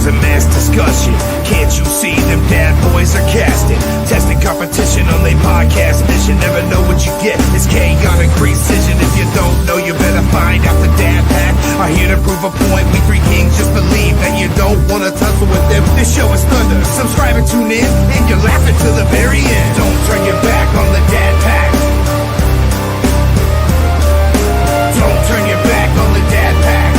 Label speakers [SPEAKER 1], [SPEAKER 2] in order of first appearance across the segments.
[SPEAKER 1] Mass discussion. Can't you see them dad boys are casting? Testing competition on their podcast mission. Never know what you get. It's chaotic precision. If you don't know, you better find out the dad pack. Are here to prove a point. We three kings just believe that you don't want to tussle with them. This show is thunder. Subscribe and tune in, and you're laughing till the very end. Don't turn your back on the dad pack. Don't turn your back on the dad pack.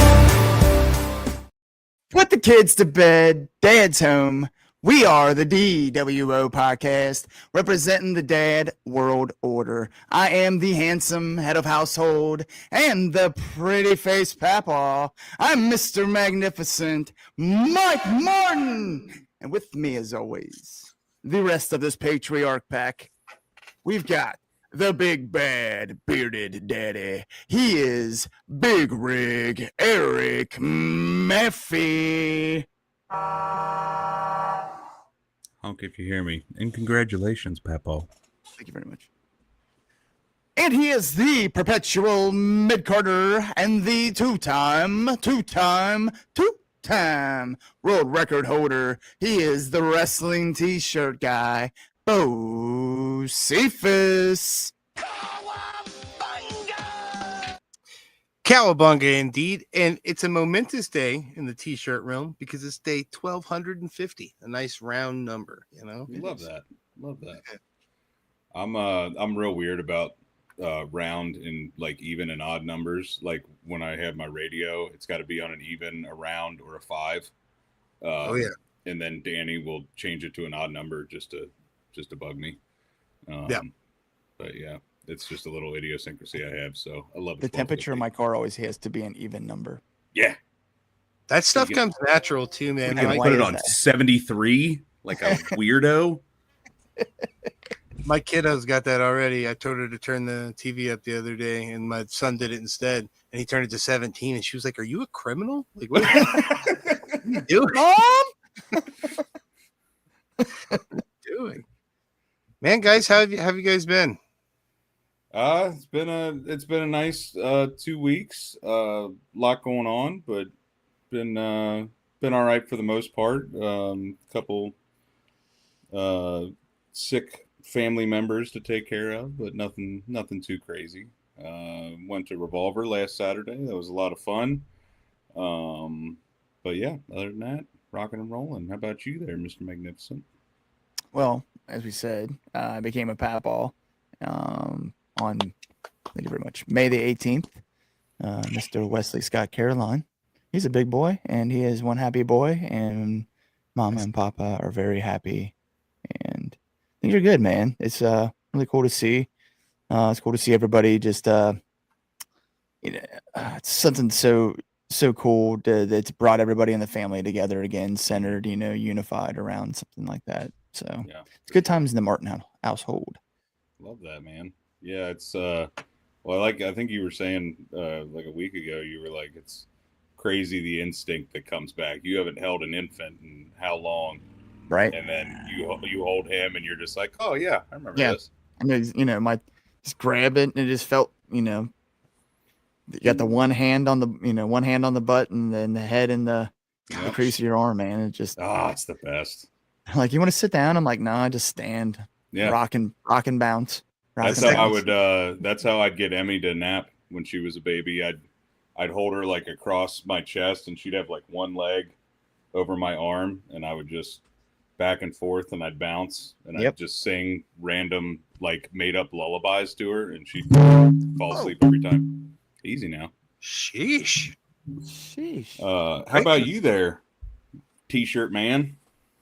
[SPEAKER 2] Put the kids to bed, dad's home. We are the dWo podcast, representing the dad world order. I am the handsome head of household and the pretty face papa. I'm Mr. Magnificent, Mike Martin. And with me, as always, the rest of this patriarch pack. We've got the big bad bearded daddy. He is Big Rig Eric Murphy.
[SPEAKER 3] Honk if you hear me. And congratulations, Papo.
[SPEAKER 2] Thank you very much. And he is the perpetual mid-carder and the two-time world record holder. He is the wrestling t-shirt guy, Bo Cephas.
[SPEAKER 4] Cowabunga, indeed. And it's a momentous day in the t-shirt realm because it's day 1250, a nice round number, you know.
[SPEAKER 3] Love that. I'm real weird about round and like even and odd numbers. Like when I have my radio, it's got to be on an even, a round, or a 5.
[SPEAKER 4] Oh yeah.
[SPEAKER 3] And then Danny will change it to an odd number just to bug me.
[SPEAKER 4] Yeah.
[SPEAKER 3] But yeah, it's just a little idiosyncrasy I have. So I love it.
[SPEAKER 2] The temperature of my car always has to be an even number.
[SPEAKER 3] Yeah.
[SPEAKER 4] That stuff comes natural too, man.
[SPEAKER 3] I put it on 73 like a weirdo.
[SPEAKER 4] My kiddo's got that already. I told her to turn the TV up the other day, and my son did it instead. And he turned it to 17, and she was like, "Are you a criminal? Like, what are you doing, Mom? What are you doing, man, guys? How have you guys been?
[SPEAKER 3] It's been a nice 2 weeks. Lot going on, but been all right for the most part. Couple sick family members to take care of, but nothing too crazy. Went to Revolver last Saturday. That was a lot of fun. But yeah, other than that, rocking and rolling. How about you there, Mr. Magnificent?
[SPEAKER 2] Well, as we said, I became a papaw on, thank you very much, May the 18th. Mr. Wesley Scott Caroline. He's a big boy, and he is one happy boy, and Mama and Papa are very happy, and things are good, man. It's really cool to see. It's cool to see everybody just, it's something so cool that's brought everybody in the family together again, centered, unified around something like that. So yeah, it's good times in the Martin household.
[SPEAKER 3] Love that, man. Yeah, it's well, I think you were saying like a week ago, you were like, it's crazy the instinct that comes back. You haven't held an infant in how long,
[SPEAKER 2] right?
[SPEAKER 3] And then you hold him, and you're just like, oh yeah, I remember this.
[SPEAKER 2] And just grab it, and it just felt, you got the one hand on the butt, and then the head in the crease of your arm, man. It just
[SPEAKER 3] it's the best.
[SPEAKER 2] Like, you want to sit down? I'm like, nah, just stand. Yeah, rock and bounce.
[SPEAKER 3] That's how I'd get Emmy to nap when she was a baby. I'd hold her like across my chest, and she'd have like one leg over my arm, and I would just back and forth, and I'd bounce, and I'd just sing random like made up lullabies to her, and she'd fall asleep every time. Easy now.
[SPEAKER 4] Sheesh.
[SPEAKER 3] How about you there, T-shirt man?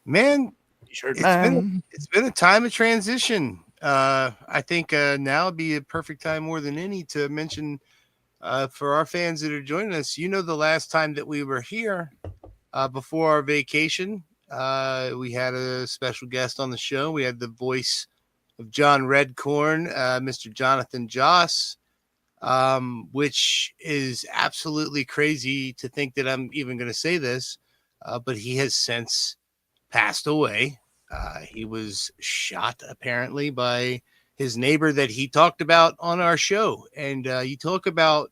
[SPEAKER 4] Man, it's been a time of transition. I think now would be a perfect time more than any to mention for our fans that are joining us. The last time that we were here before our vacation, we had a special guest on the show. We had the voice of John Redcorn, Mr. Jonathan Joss, which is absolutely crazy to think that I'm even going to say this, but he has since passed away. He was shot apparently by his neighbor that he talked about on our show. And you talk about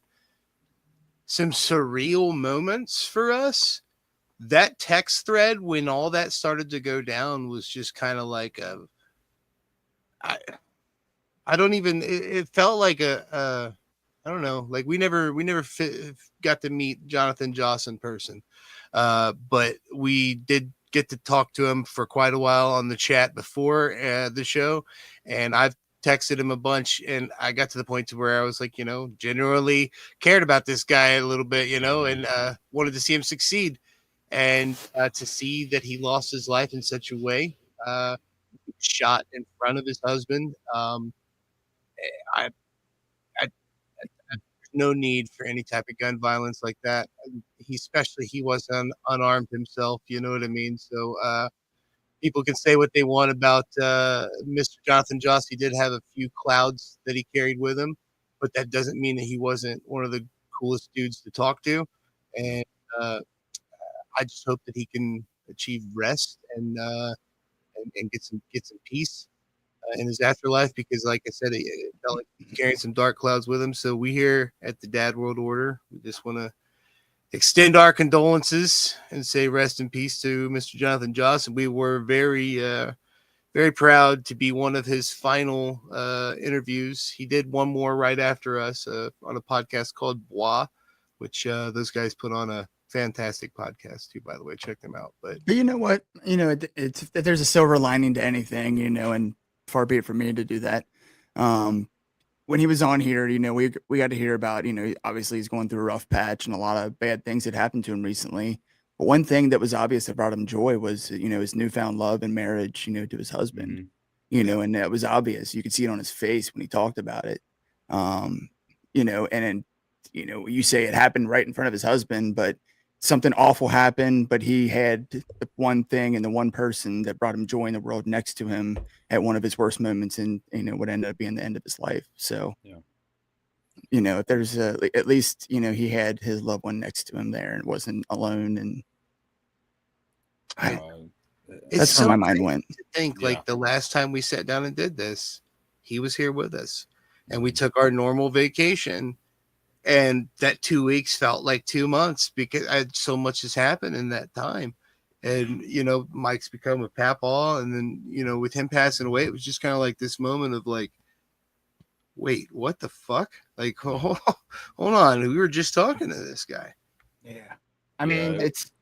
[SPEAKER 4] some surreal moments for us. That text thread, when all that started to go down, was just kind of like I don't even. It felt like I don't know, like we never got to meet Jonathan Joss in person, but we did get to talk to him for quite a while on the chat before the show, and I've texted him a bunch, and I got to the point to where I was like, generally cared about this guy a little bit, and wanted to see him succeed, and to see that he lost his life in such a way, shot in front of his husband. I, I no need for any type of gun violence like that. He was unarmed himself. You know what I mean? So people can say what they want about Mr. Jonathan Joss. He did have a few clouds that he carried with him, but that doesn't mean that he wasn't one of the coolest dudes to talk to. And I just hope that he can achieve rest and get some peace in his afterlife, because like I said, it felt like he's carrying some dark clouds with him. So we here at the Dad World Order, we just want to extend our condolences and say rest in peace to Mr. Jonathan Joss. And we were very very proud to be one of his final interviews. He did one more right after us on a podcast called dWo, which those guys put on a fantastic podcast too, by the way. Check them out. But
[SPEAKER 2] you know what? It's there's a silver lining to anything, and far be it from me to do that. When he was on here, we got to hear about, obviously he's going through a rough patch and a lot of bad things that happened to him recently. But one thing that was obvious that brought him joy was, his newfound love and marriage, to his husband, and that was obvious. You could see it on his face when he talked about it. And then, you say it happened right in front of his husband, but something awful happened, but he had the one thing and the one person that brought him joy in the world next to him at one of his worst moments, and what ended up being the end of his life. So, if there's at least, he had his loved one next to him there and wasn't alone. And that's where my mind went.
[SPEAKER 4] To think like the last time we sat down and did this, he was here with us, and we took our normal vacation. And that 2 weeks felt like 2 months because so much has happened in that time. And, Mike's become a papaw. And then, with him passing away, it was just kind of like this moment of like, wait, what the fuck? Like, hold on. We were just talking to this guy.
[SPEAKER 2] Yeah. I mean, it's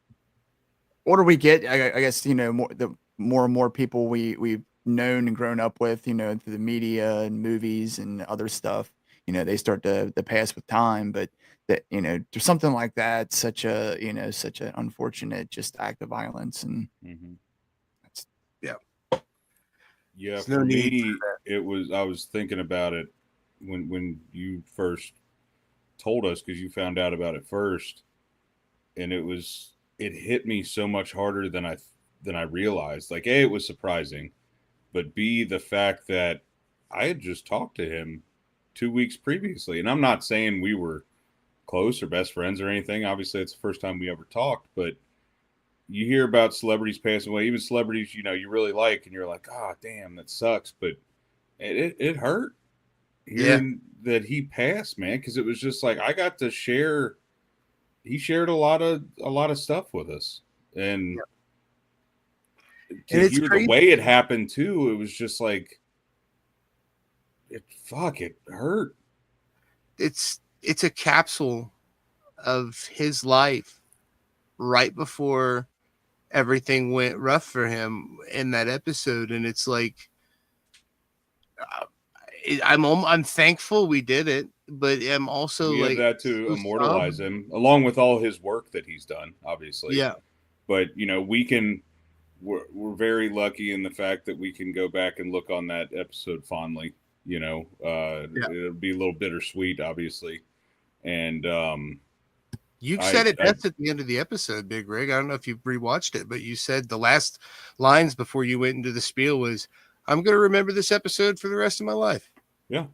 [SPEAKER 2] older we get, I guess, the more and more people we've known and grown up with, through the media and movies and other stuff. They start to pass with time, but that, there's something like that, such an unfortunate just act of violence. And
[SPEAKER 3] that's, for me, I was thinking about it when you first told us, because you found out about it first, and it hit me so much harder than I realized. Like, A, it was surprising, but B, the fact that I had just talked to him 2 weeks previously. And I'm not saying we were close or best friends or anything. Obviously, it's the first time we ever talked, but you hear about celebrities passing away, even celebrities, you really like, and you're like, oh, damn, that sucks. But it hurt hearing that he passed, man. Cause it was just like, I got to he shared a lot of stuff with us. And to hear the way it happened too, it was just like, it hurt.
[SPEAKER 4] It's a capsule of his life right before everything went rough for him in that episode, and it's like I'm thankful we did it, but I'm also
[SPEAKER 3] we
[SPEAKER 4] like
[SPEAKER 3] that to immortalize him along with all his work that he's done, obviously.
[SPEAKER 4] Yeah,
[SPEAKER 3] but we're very lucky in the fact that we can go back and look on that episode fondly. It'll be a little bittersweet, obviously. And
[SPEAKER 4] you said it best at the end of the episode, Big Rig. I don't know if you've rewatched it, but you said the last lines before you went into the spiel was, I'm going to remember this episode for the rest of my life.
[SPEAKER 3] Yeah,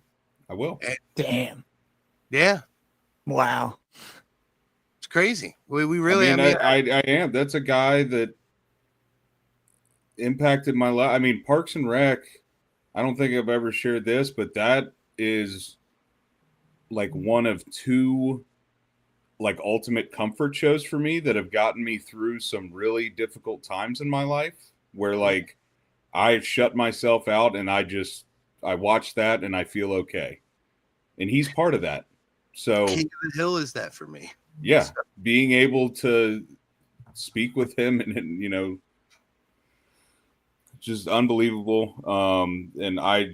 [SPEAKER 3] I will.
[SPEAKER 4] And,
[SPEAKER 2] damn.
[SPEAKER 4] Yeah.
[SPEAKER 2] Wow.
[SPEAKER 4] It's crazy. We really,
[SPEAKER 3] I am. That's a guy that impacted my life. I mean, Parks and Rec, I don't think I've ever shared this, but that is like one of two like ultimate comfort shows for me that have gotten me through some really difficult times in my life where like I shut myself out and I watch that and I feel okay. And he's part of that. So
[SPEAKER 4] King of the Hill is that for me.
[SPEAKER 3] yeah, being able to speak with him and just unbelievable. And I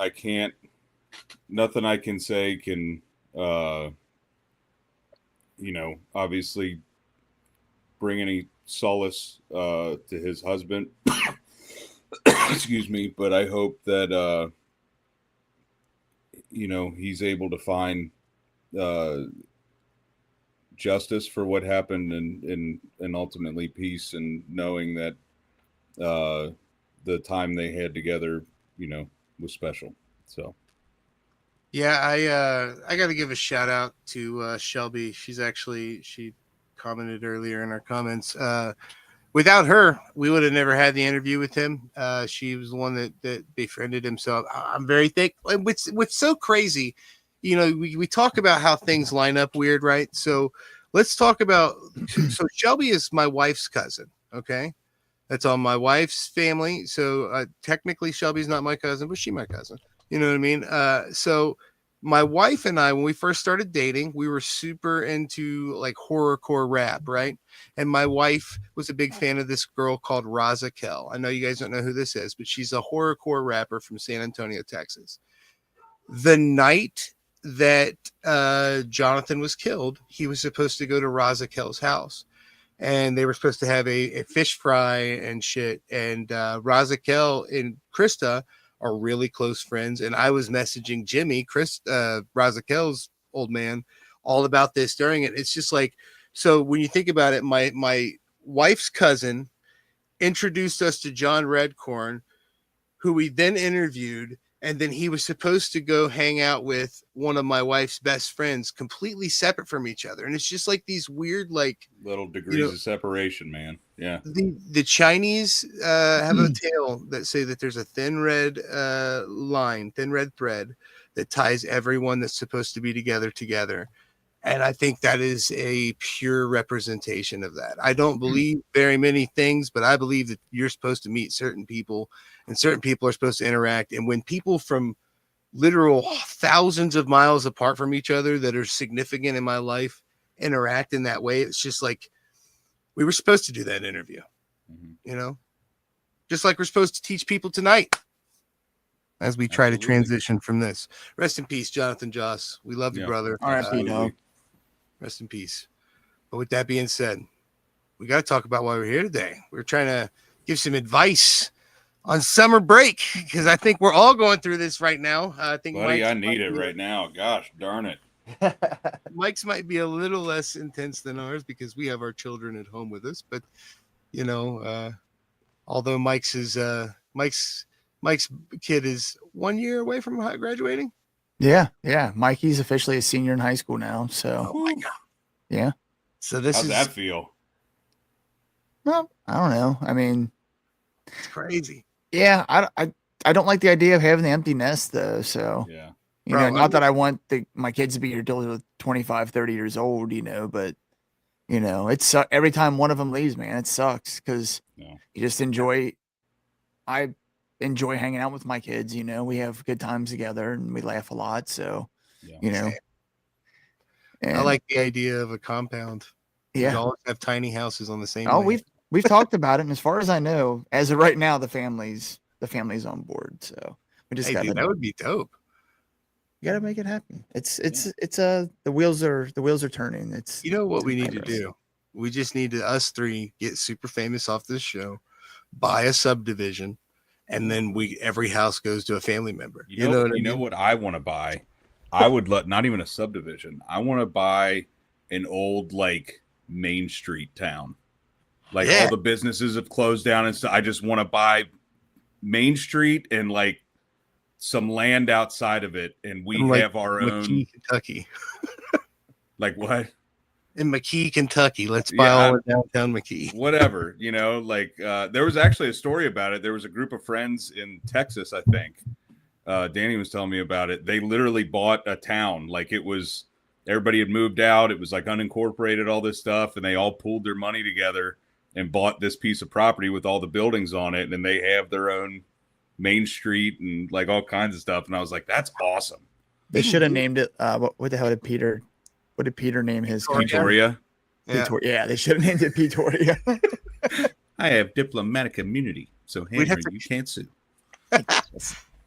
[SPEAKER 3] can't, nothing I can say can, obviously bring any solace to his husband. Excuse me, but I hope that he's able to find justice for what happened and ultimately peace, and knowing that the time they had together, was special. So
[SPEAKER 4] yeah, I got to give a shout out to Shelby. She commented earlier in our comments. Without her, we would have never had the interview with him. She was the one that befriended him. So I'm very thankful. What's so crazy, we talk about how things line up weird, right? So let's talk about. So Shelby is my wife's cousin. Okay, that's on my wife's family. So technically, Shelby's not my cousin, but she's my cousin. You know what I mean? So my wife and I, when we first started dating, we were super into like horrorcore rap, right? And my wife was a big fan of this girl called Raza Kell. I know you guys don't know who this is, but she's a horrorcore rapper from San Antonio, Texas. The night that Jonathan was killed, he was supposed to go to Raza Kell's house. And they were supposed to have a fish fry and shit. And Raza Kell and Krista are really close friends. And I was messaging Jimmy, Raza Kell's old man, all about this during it. It's just like, so when you think about it, my wife's cousin introduced us to John Redcorn, who we then interviewed. And then he was supposed to go hang out with one of my wife's best friends, completely separate from each other. And it's just like these weird, like
[SPEAKER 3] little degrees of separation, man. Yeah.
[SPEAKER 4] The Chinese have a tale that say that there's a thin red thread that ties everyone that's supposed to be together. And I think that is a pure representation of that. I don't believe very many things, but I believe that you're supposed to meet certain people and certain people are supposed to interact. And when people from literal thousands of miles apart from each other that are significant in my life interact in that way, it's just like we were supposed to do that interview, just like we're supposed to teach people tonight as we try to transition from this. Rest in peace, Jonathan Joss. We love you, brother.
[SPEAKER 2] R.I.P. dog.
[SPEAKER 4] Rest in peace. But with that being said, we got to talk about why we're here today. We're trying to give some advice on summer break because I think we're all going through this right now. I think,
[SPEAKER 3] buddy, I need it right now. Gosh darn it.
[SPEAKER 4] Mike's might be a little less intense than ours because we have our children at home with us. But although Mike's kid is 1 year away from graduating.
[SPEAKER 2] Yeah. Mikey's officially a senior in high school now. So,
[SPEAKER 4] oh my God.
[SPEAKER 2] Yeah.
[SPEAKER 4] So
[SPEAKER 3] how's that feel?
[SPEAKER 2] Well, I don't know. I mean,
[SPEAKER 4] it's crazy.
[SPEAKER 2] Yeah, I don't like the idea of having the empty nest though. So
[SPEAKER 3] yeah,
[SPEAKER 2] not that I want my kids to be here till they're 25, 30 years old, but it's every time one of them leaves, man, it sucks because you just I enjoy hanging out with my kids. We have good times together and we laugh a lot. So,
[SPEAKER 4] I like the idea of a compound.
[SPEAKER 2] Yeah,
[SPEAKER 4] we always have tiny houses on the same.
[SPEAKER 2] Oh, we've talked about it, and as far as I know, as of right now, the family's on board. So we just
[SPEAKER 4] that would be dope.
[SPEAKER 2] You gotta make it happen. The wheels are turning.
[SPEAKER 4] What we need to do? We just need to us three get super famous off this show, buy a subdivision, and then every house goes to a family member. You know
[SPEAKER 3] what I want to buy? I would not even a subdivision. I want to buy an old like Main Street town. Like all the businesses have closed down and stuff. I just want to buy Main Street and like some land outside of it, and we have our own
[SPEAKER 4] Kentucky.
[SPEAKER 3] Like what?
[SPEAKER 4] in McKee, Kentucky. Let's buy all of downtown McKee.
[SPEAKER 3] Whatever, like there was actually a story about it. There was a group of friends in Texas, I think. Danny was telling me about it. They literally bought a town. Like it was, everybody had moved out. It was like unincorporated, all this stuff. And they all pooled their money together and bought this piece of property with all the buildings on it. And they have their own main street and like all kinds of stuff. And I was like, that's awesome.
[SPEAKER 2] They should have named it. What the hell did Peter? What did Peter name his?
[SPEAKER 3] Pretoria.
[SPEAKER 2] Yeah, they should have named it Pretoria.
[SPEAKER 3] I have diplomatic immunity, so Henry, you can't sue.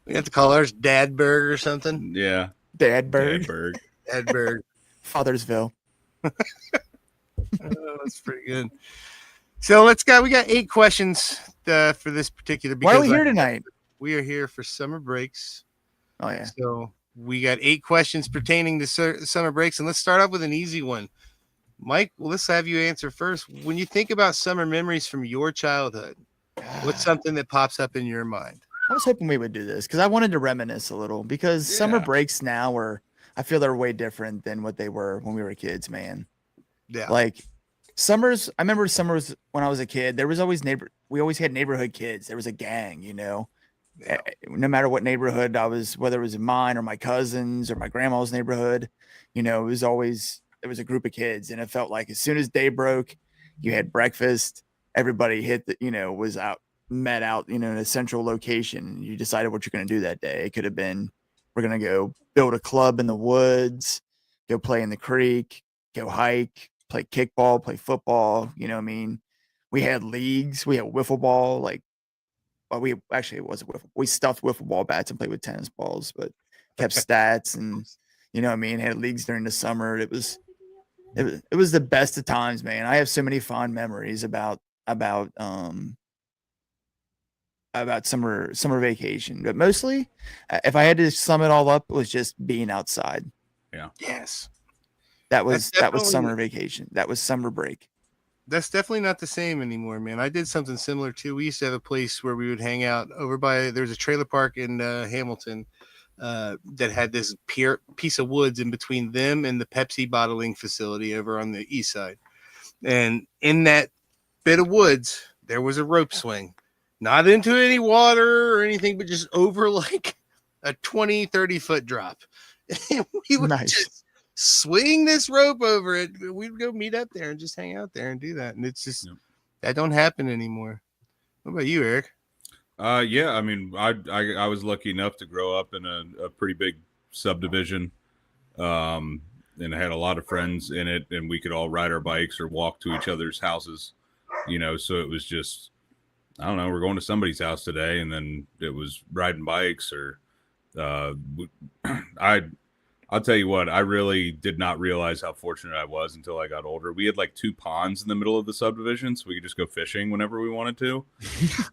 [SPEAKER 4] We have to call ours Dadberg or something.
[SPEAKER 3] Yeah,
[SPEAKER 2] Dadberg. Fathersville.
[SPEAKER 4] That's pretty good. So we got 8 questions for this particular.
[SPEAKER 2] Why are we here tonight?
[SPEAKER 4] We are here for summer breaks.
[SPEAKER 2] Oh yeah.
[SPEAKER 4] So we got 8 questions pertaining to summer breaks, and let's start off with an easy one. Mike, let's have you answer first. When you think about summer memories from your childhood, what's something that pops up in your mind?
[SPEAKER 2] I was hoping we would do this because I wanted to reminisce a little because summer breaks now I feel they're way different than what they were when we were kids, man.
[SPEAKER 4] Yeah.
[SPEAKER 2] Like I remember summers when I was a kid, there was always we always had neighborhood kids. There was a gang, Yeah. No matter what neighborhood I was, whether it was mine or my cousins or my grandma's neighborhood, there was a group of kids, and it felt like as soon as day broke, you had breakfast, everybody met out, in a central location. You decided what you're going to do that day. It could have been, we're going to go build a club in the woods, go play in the creek, go hike, play kickball, play football. We had leagues, we had wiffle ball, it wasn't wiffle. We stuffed wiffle ball bats and played with tennis balls, but kept stats and, had leagues during the summer. It was the best of times, man. I have so many fond memories about summer vacation, but mostly if I had to sum it all up, it was just being outside.
[SPEAKER 3] Yeah.
[SPEAKER 4] Yes.
[SPEAKER 2] That was summer vacation. That was summer break.
[SPEAKER 4] That's definitely not the same anymore, man. I did something similar too. We used to have a place where we would hang out there's a trailer park in Hamilton that had this piece of woods in between them and the Pepsi bottling facility over on the east side. And in that bit of woods, there was a rope swing, not into any water or anything, but just over like a 20, 30 foot drop. And we would just swing this rope over it. We'd go meet up there and just hang out there and do that. And it's just, that don't happen anymore. What about you, Eric?
[SPEAKER 3] Yeah, I mean, I was lucky enough to grow up in a pretty big subdivision, and I had a lot of friends in it, and we could all ride our bikes or walk to each other's houses, so it was just, I don't know, we're going to somebody's house today, and then it was riding bikes or I'll tell you what, I really did not realize how fortunate I was until I got older. We had like 2 ponds in the middle of the subdivision, so we could just go fishing whenever we wanted to.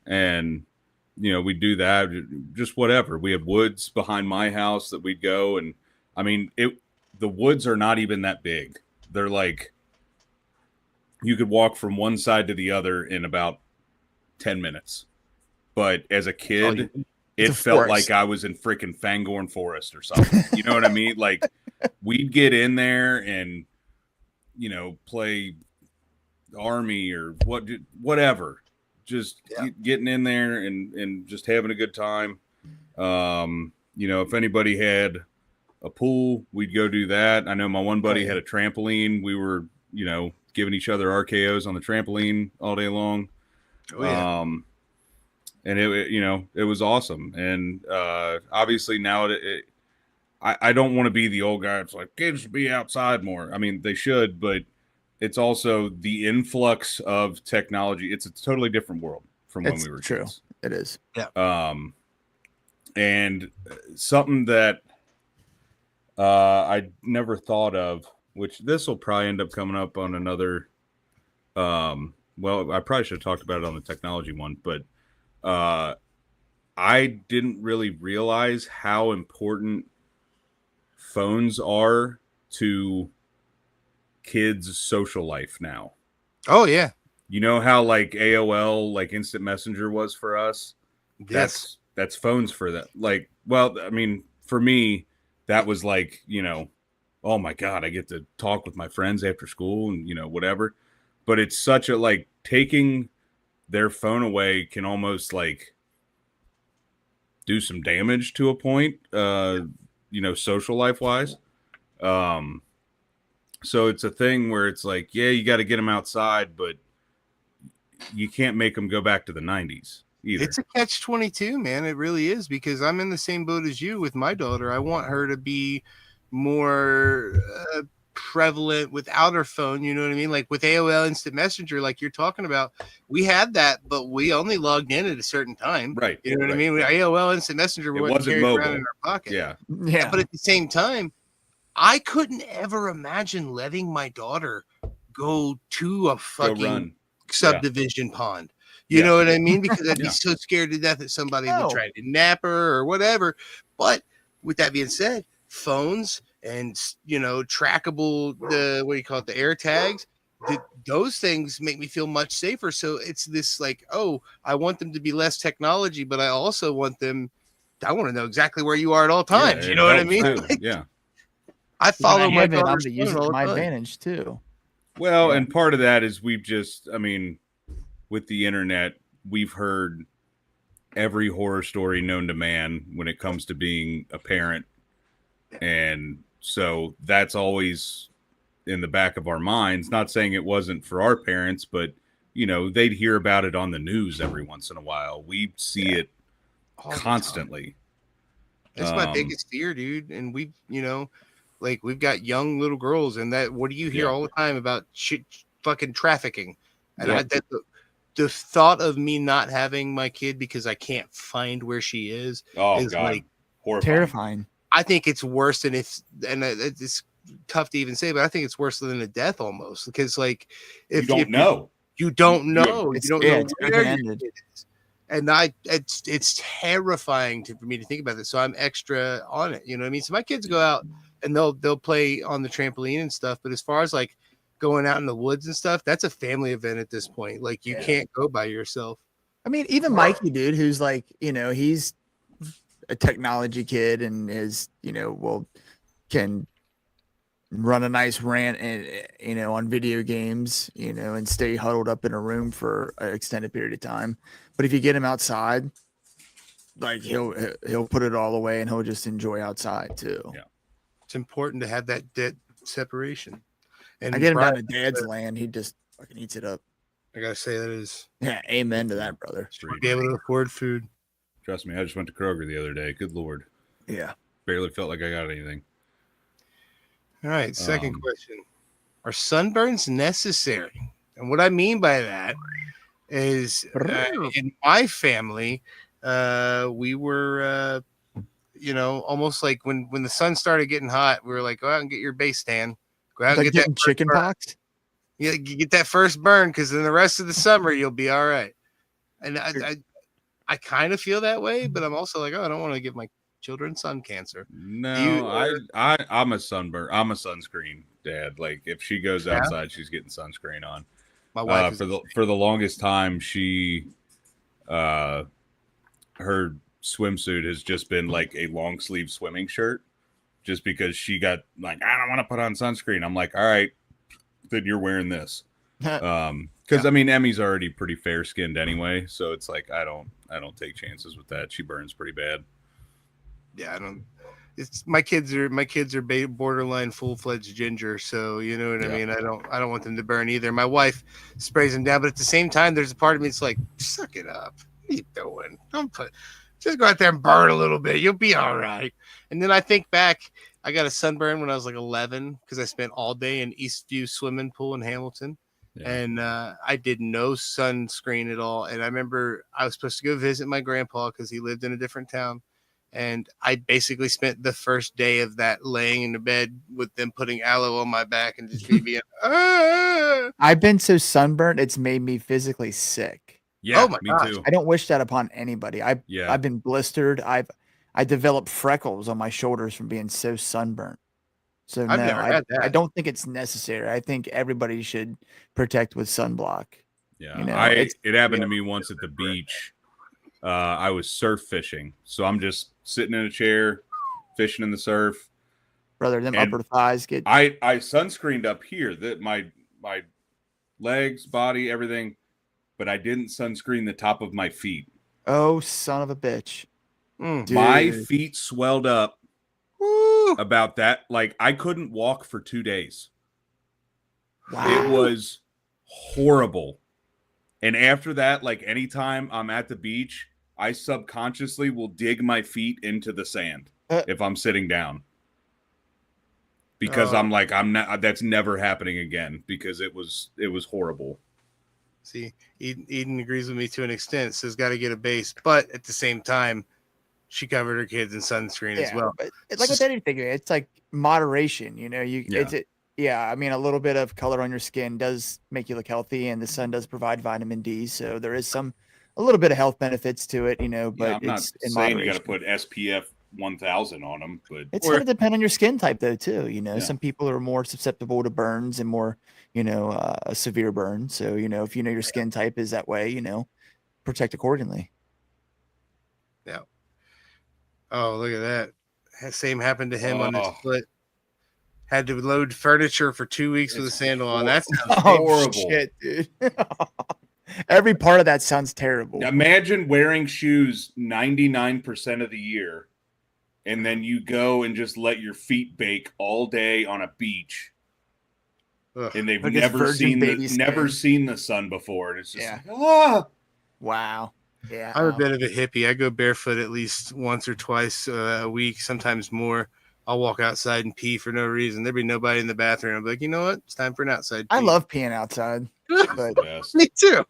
[SPEAKER 3] And, we'd do that, just whatever. We had woods behind my house that we'd go. And I mean, the woods are not even that big. They're like, you could walk from one side to the other in about 10 minutes. But as a kid, it felt like I was in freaking Fangorn Forest or something. You know what I mean? Like we'd get in there and, play army or whatever. Just getting in there and just having a good time. If anybody had a pool, we'd go do that. I know my one buddy had a trampoline. We were, giving each other RKOs on the trampoline all day long. Oh, yeah. And it was awesome. And obviously now I don't want to be the old guy. It's like kids should be outside more. I mean, they should, but it's also the influx of technology. It's a totally different world from when we were kids.
[SPEAKER 2] It is.
[SPEAKER 4] Yeah.
[SPEAKER 3] And something that I never thought of, which this will probably end up coming up on another. Well, I probably should have talked about it on the technology one, but I didn't really realize how important phones are to kids' social life now.
[SPEAKER 4] Oh yeah.
[SPEAKER 3] You know how like AOL, like instant messenger was for us?
[SPEAKER 4] Yes.
[SPEAKER 3] That's phones for that. Like, well, I mean, for me, that was like, a oh my God, I get to talk with my friends after school and, whatever. But it's such a, like, taking their phone away can almost, like, do some damage to a point, social life wise. So it's a thing where it's like, yeah, you got to get them outside, but you can't make them go back to the 90s either.
[SPEAKER 4] It's a catch-22, man. It really is, because I'm in the same boat as you with my daughter. I want her to be more prevalent without her phone. You know what I mean? Like with AOL Instant Messenger, like you're talking about, we had that, but we only logged in at a certain time.
[SPEAKER 3] Right.
[SPEAKER 4] You know what I
[SPEAKER 3] right.
[SPEAKER 4] mean? AOL Instant Messenger wasn't carried around in our pocket.
[SPEAKER 3] Yeah.
[SPEAKER 4] But at the same time, I couldn't ever imagine letting my daughter go to a fucking subdivision pond. You know what I mean? Because I'd be so scared to death that somebody would try to nap her or whatever. But with that being said, phones and, trackable, the air tags, those things make me feel much safer. So it's this like, oh, I want them to be less technology, but I also want them, I want to know exactly where you are at all times. You know what I mean?
[SPEAKER 3] Like, yeah.
[SPEAKER 4] I follow my daughter's
[SPEAKER 2] I'm to use it to my
[SPEAKER 4] time.
[SPEAKER 2] advantage too.
[SPEAKER 3] Well, and part of that is with the internet, we've heard every horror story known to man when it comes to being a parent. And so that's always in the back of our minds. Not saying it wasn't for our parents, but, they'd hear about it on the news every once in a while. We see it constantly.
[SPEAKER 4] That's my biggest fear, dude. And we've got young little girls, and what do you hear all the time about shit, fucking trafficking? And the thought of me not having my kid because I can't find where she is
[SPEAKER 3] God.
[SPEAKER 4] like
[SPEAKER 3] horrifying.
[SPEAKER 2] Terrifying.
[SPEAKER 4] I think it's worse than it's tough to even say, but I think it's worse than a death almost, because like if
[SPEAKER 3] you don't know
[SPEAKER 4] you don't know
[SPEAKER 2] it's
[SPEAKER 4] where your kid is. And it's terrifying for me to think about this. So I'm extra on it. You know what I mean? So my kids go out and they'll play on the trampoline and stuff. But as far as like going out in the woods and stuff, that's a family event at this point. Like you can't go by yourself.
[SPEAKER 2] I mean, even Mikey, dude, who's like, he's a technology kid and is, can run a nice rant and, on video games, and stay huddled up in a room for an extended period of time. But if you get him outside, like he'll put it all away and he'll just enjoy outside too.
[SPEAKER 3] Yeah.
[SPEAKER 4] It's important to have that separation. And
[SPEAKER 2] I get him down to Dad's land, he just fucking eats it up.
[SPEAKER 4] I gotta say that is
[SPEAKER 2] amen to that, brother.
[SPEAKER 4] Be able to afford food.
[SPEAKER 3] Trust me, I just went to Kroger the other day. Good Lord.
[SPEAKER 2] Yeah.
[SPEAKER 3] Barely felt like I got anything.
[SPEAKER 4] All right, second question. Are sunburns necessary? And what I mean by that is in my family, we were, almost like when the sun started getting hot, we were like, go out and get your base tan. Go out and get that
[SPEAKER 2] chicken pox.
[SPEAKER 4] Yeah, you get that first burn, because then the rest of the summer you'll be all right. And I kind of feel that way, but I'm also like, I don't want to give my children sun cancer.
[SPEAKER 3] No, I'm a sunburn. I'm a sunscreen dad. Like if she goes outside, she's getting sunscreen on.
[SPEAKER 4] My wife
[SPEAKER 3] for the longest time, she her swimsuit has just been like a long sleeve swimming shirt, just because she got like, I don't want to put on sunscreen. I'm like, all right, then you're wearing this. Because Emmy's already pretty fair skinned anyway, so it's like I don't take chances with that. She burns pretty bad.
[SPEAKER 4] Yeah, I don't. It's my kids are borderline full-fledged ginger, so you know what I mean. I don't want them to burn either. My wife sprays them down, but at the same time, there's a part of me that's like, suck it up. What are you doing? Just go out there and burn a little bit. You'll be all right. And then I think back, I got a sunburn when I was like 11 because I spent all day in Eastview swimming pool in Hamilton. Yeah. And I did no sunscreen at all. And I remember I was supposed to go visit my grandpa because he lived in a different town. And I basically spent the first day of that laying in the bed with them putting aloe on my back and just being,
[SPEAKER 2] I've been so sunburned, it's made me physically sick.
[SPEAKER 3] Yeah,
[SPEAKER 4] oh my
[SPEAKER 3] me
[SPEAKER 4] gosh.
[SPEAKER 3] too.
[SPEAKER 2] I don't wish that upon anybody. I've been blistered. I developed freckles on my shoulders from being so sunburnt. So
[SPEAKER 4] I've never had that.
[SPEAKER 2] I don't think it's necessary. I think everybody should protect with sunblock.
[SPEAKER 3] Yeah, it happened to me once at the beach. I was surf fishing, so I'm just sitting in a chair, fishing in the surf.
[SPEAKER 2] rather than
[SPEAKER 3] And
[SPEAKER 2] upper thighs get.
[SPEAKER 3] I sunscreened up here, that my legs, body, everything, but I didn't sunscreen the top of my feet.
[SPEAKER 2] Oh, son of a bitch.
[SPEAKER 4] Mm.
[SPEAKER 3] My
[SPEAKER 2] Dude.
[SPEAKER 3] feet swelled up
[SPEAKER 4] Woo!
[SPEAKER 3] about that. Like, I couldn't walk for 2 days.
[SPEAKER 2] Wow.
[SPEAKER 3] It was horrible. And after that, like, anytime I'm at the beach, I subconsciously will dig my feet into the sand if I'm sitting down. Because I'm like, I'm not, that's never happening again, because it was horrible.
[SPEAKER 4] See, Eden agrees with me to an extent. Says got to get a base, but at the same time, she covered her kids in sunscreen as well.
[SPEAKER 2] But it's like with anything, it's like moderation. You know, I mean, a little bit of color on your skin does make you look healthy, and the sun does provide vitamin D, so there is a little bit of health benefits to it. You know, but
[SPEAKER 3] I'm not
[SPEAKER 2] it's in
[SPEAKER 3] saying
[SPEAKER 2] moderation.
[SPEAKER 3] you got to put SPF 1000 on them, but
[SPEAKER 2] It's going to depend on your skin type, though, too. You know,
[SPEAKER 3] Yeah.
[SPEAKER 2] some people are more susceptible to burns and more, a severe burn. So, if you know your skin type is that way, protect accordingly.
[SPEAKER 4] Yeah. Oh, look at that. Same happened to him on his foot. Had to load furniture for 2 weeks with a sandal on. That sounds
[SPEAKER 3] horrible.
[SPEAKER 2] Shit, dude. Every part of that sounds terrible.
[SPEAKER 3] Imagine wearing shoes 99% of the year, and then you go and just let your feet bake all day on a beach.
[SPEAKER 4] Ugh.
[SPEAKER 3] And they've
[SPEAKER 2] Like
[SPEAKER 3] never seen the sun before. And it's just like, ah.
[SPEAKER 2] Wow. Yeah.
[SPEAKER 4] I'm a bit of a hippie. I go barefoot at least once or twice a week, sometimes more. I'll walk outside and pee for no reason. There'd be nobody in the bathroom. I'm like, you know what? It's time for an outside pee.
[SPEAKER 2] I love peeing outside. But
[SPEAKER 4] me too.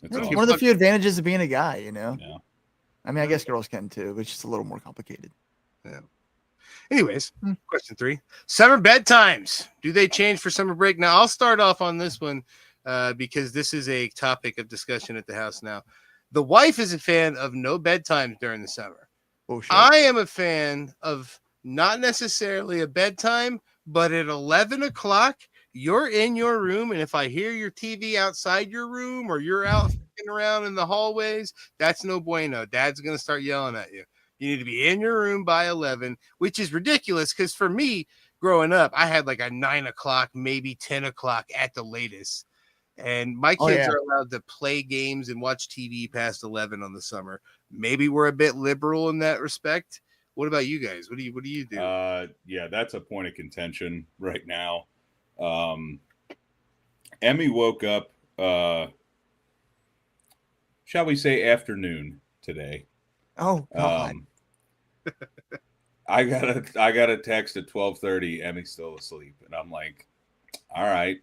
[SPEAKER 2] It's one of the few advantages of being a guy, Yeah. I mean, I guess girls can too, but it's just a little more complicated.
[SPEAKER 4] Yeah. Anyways, question 3. Summer bedtimes. Do they change for summer break? Now, I'll start off on this one because this is a topic of discussion at the house now. The wife is a fan of no bedtimes during the summer.
[SPEAKER 2] Bullshit.
[SPEAKER 4] I am a fan of not necessarily a bedtime, but at 11 o'clock, you're in your room, and if I hear your TV outside your room or you're out around in the hallways, that's no bueno. Dad's going to start yelling at you. You need to be in your room by 11, which is ridiculous because for me, growing up, I had like a 9 o'clock, maybe 10 o'clock at the latest. And my kids are allowed to play games and watch TV past 11 on the summer. Maybe we're a bit liberal in that respect. What about you guys? What do you do?
[SPEAKER 3] Yeah, that's a point of contention right now. Emmy woke up, shall we say, afternoon today.
[SPEAKER 2] Oh God.
[SPEAKER 3] I got a text at 12:30. Emmy's still asleep, and I'm like, all right.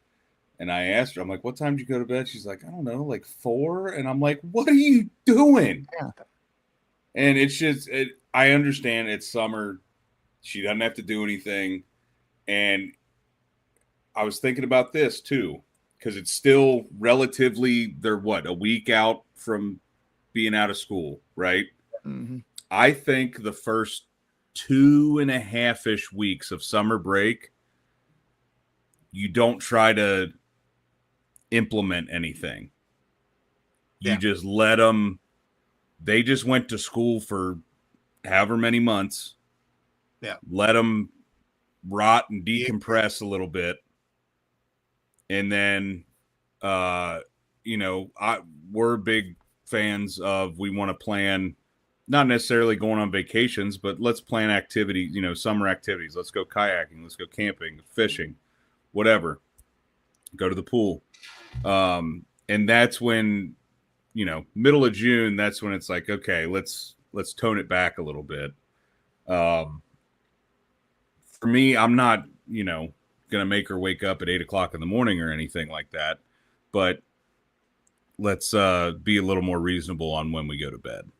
[SPEAKER 3] And I asked her, I'm like, what time did you go to bed? She's like, I don't know, like 4. And I'm like, what are you doing?
[SPEAKER 2] Yeah.
[SPEAKER 3] And it's just, I understand it's summer. She doesn't have to do anything. And I was thinking about this too, because it's still relatively, they're a week out from being out of school, right?
[SPEAKER 2] Mm-hmm.
[SPEAKER 3] I think the first 2.5-ish weeks of summer break, you don't try to implement anything. You just let them, they just went to school for however many months.
[SPEAKER 4] Yeah.
[SPEAKER 3] Let them rot and decompress a little bit. And then, we're big fans of, we want to plan, not necessarily going on vacations, but let's plan activities, summer activities. Let's go kayaking. Let's go camping, fishing, whatever. Go to the pool. And that's when, middle of June, that's when it's like, okay, let's tone it back a little bit. For me, I'm not, going to make her wake up at 8 o'clock in the morning or anything like that, but let's be a little more reasonable on when we go to bed.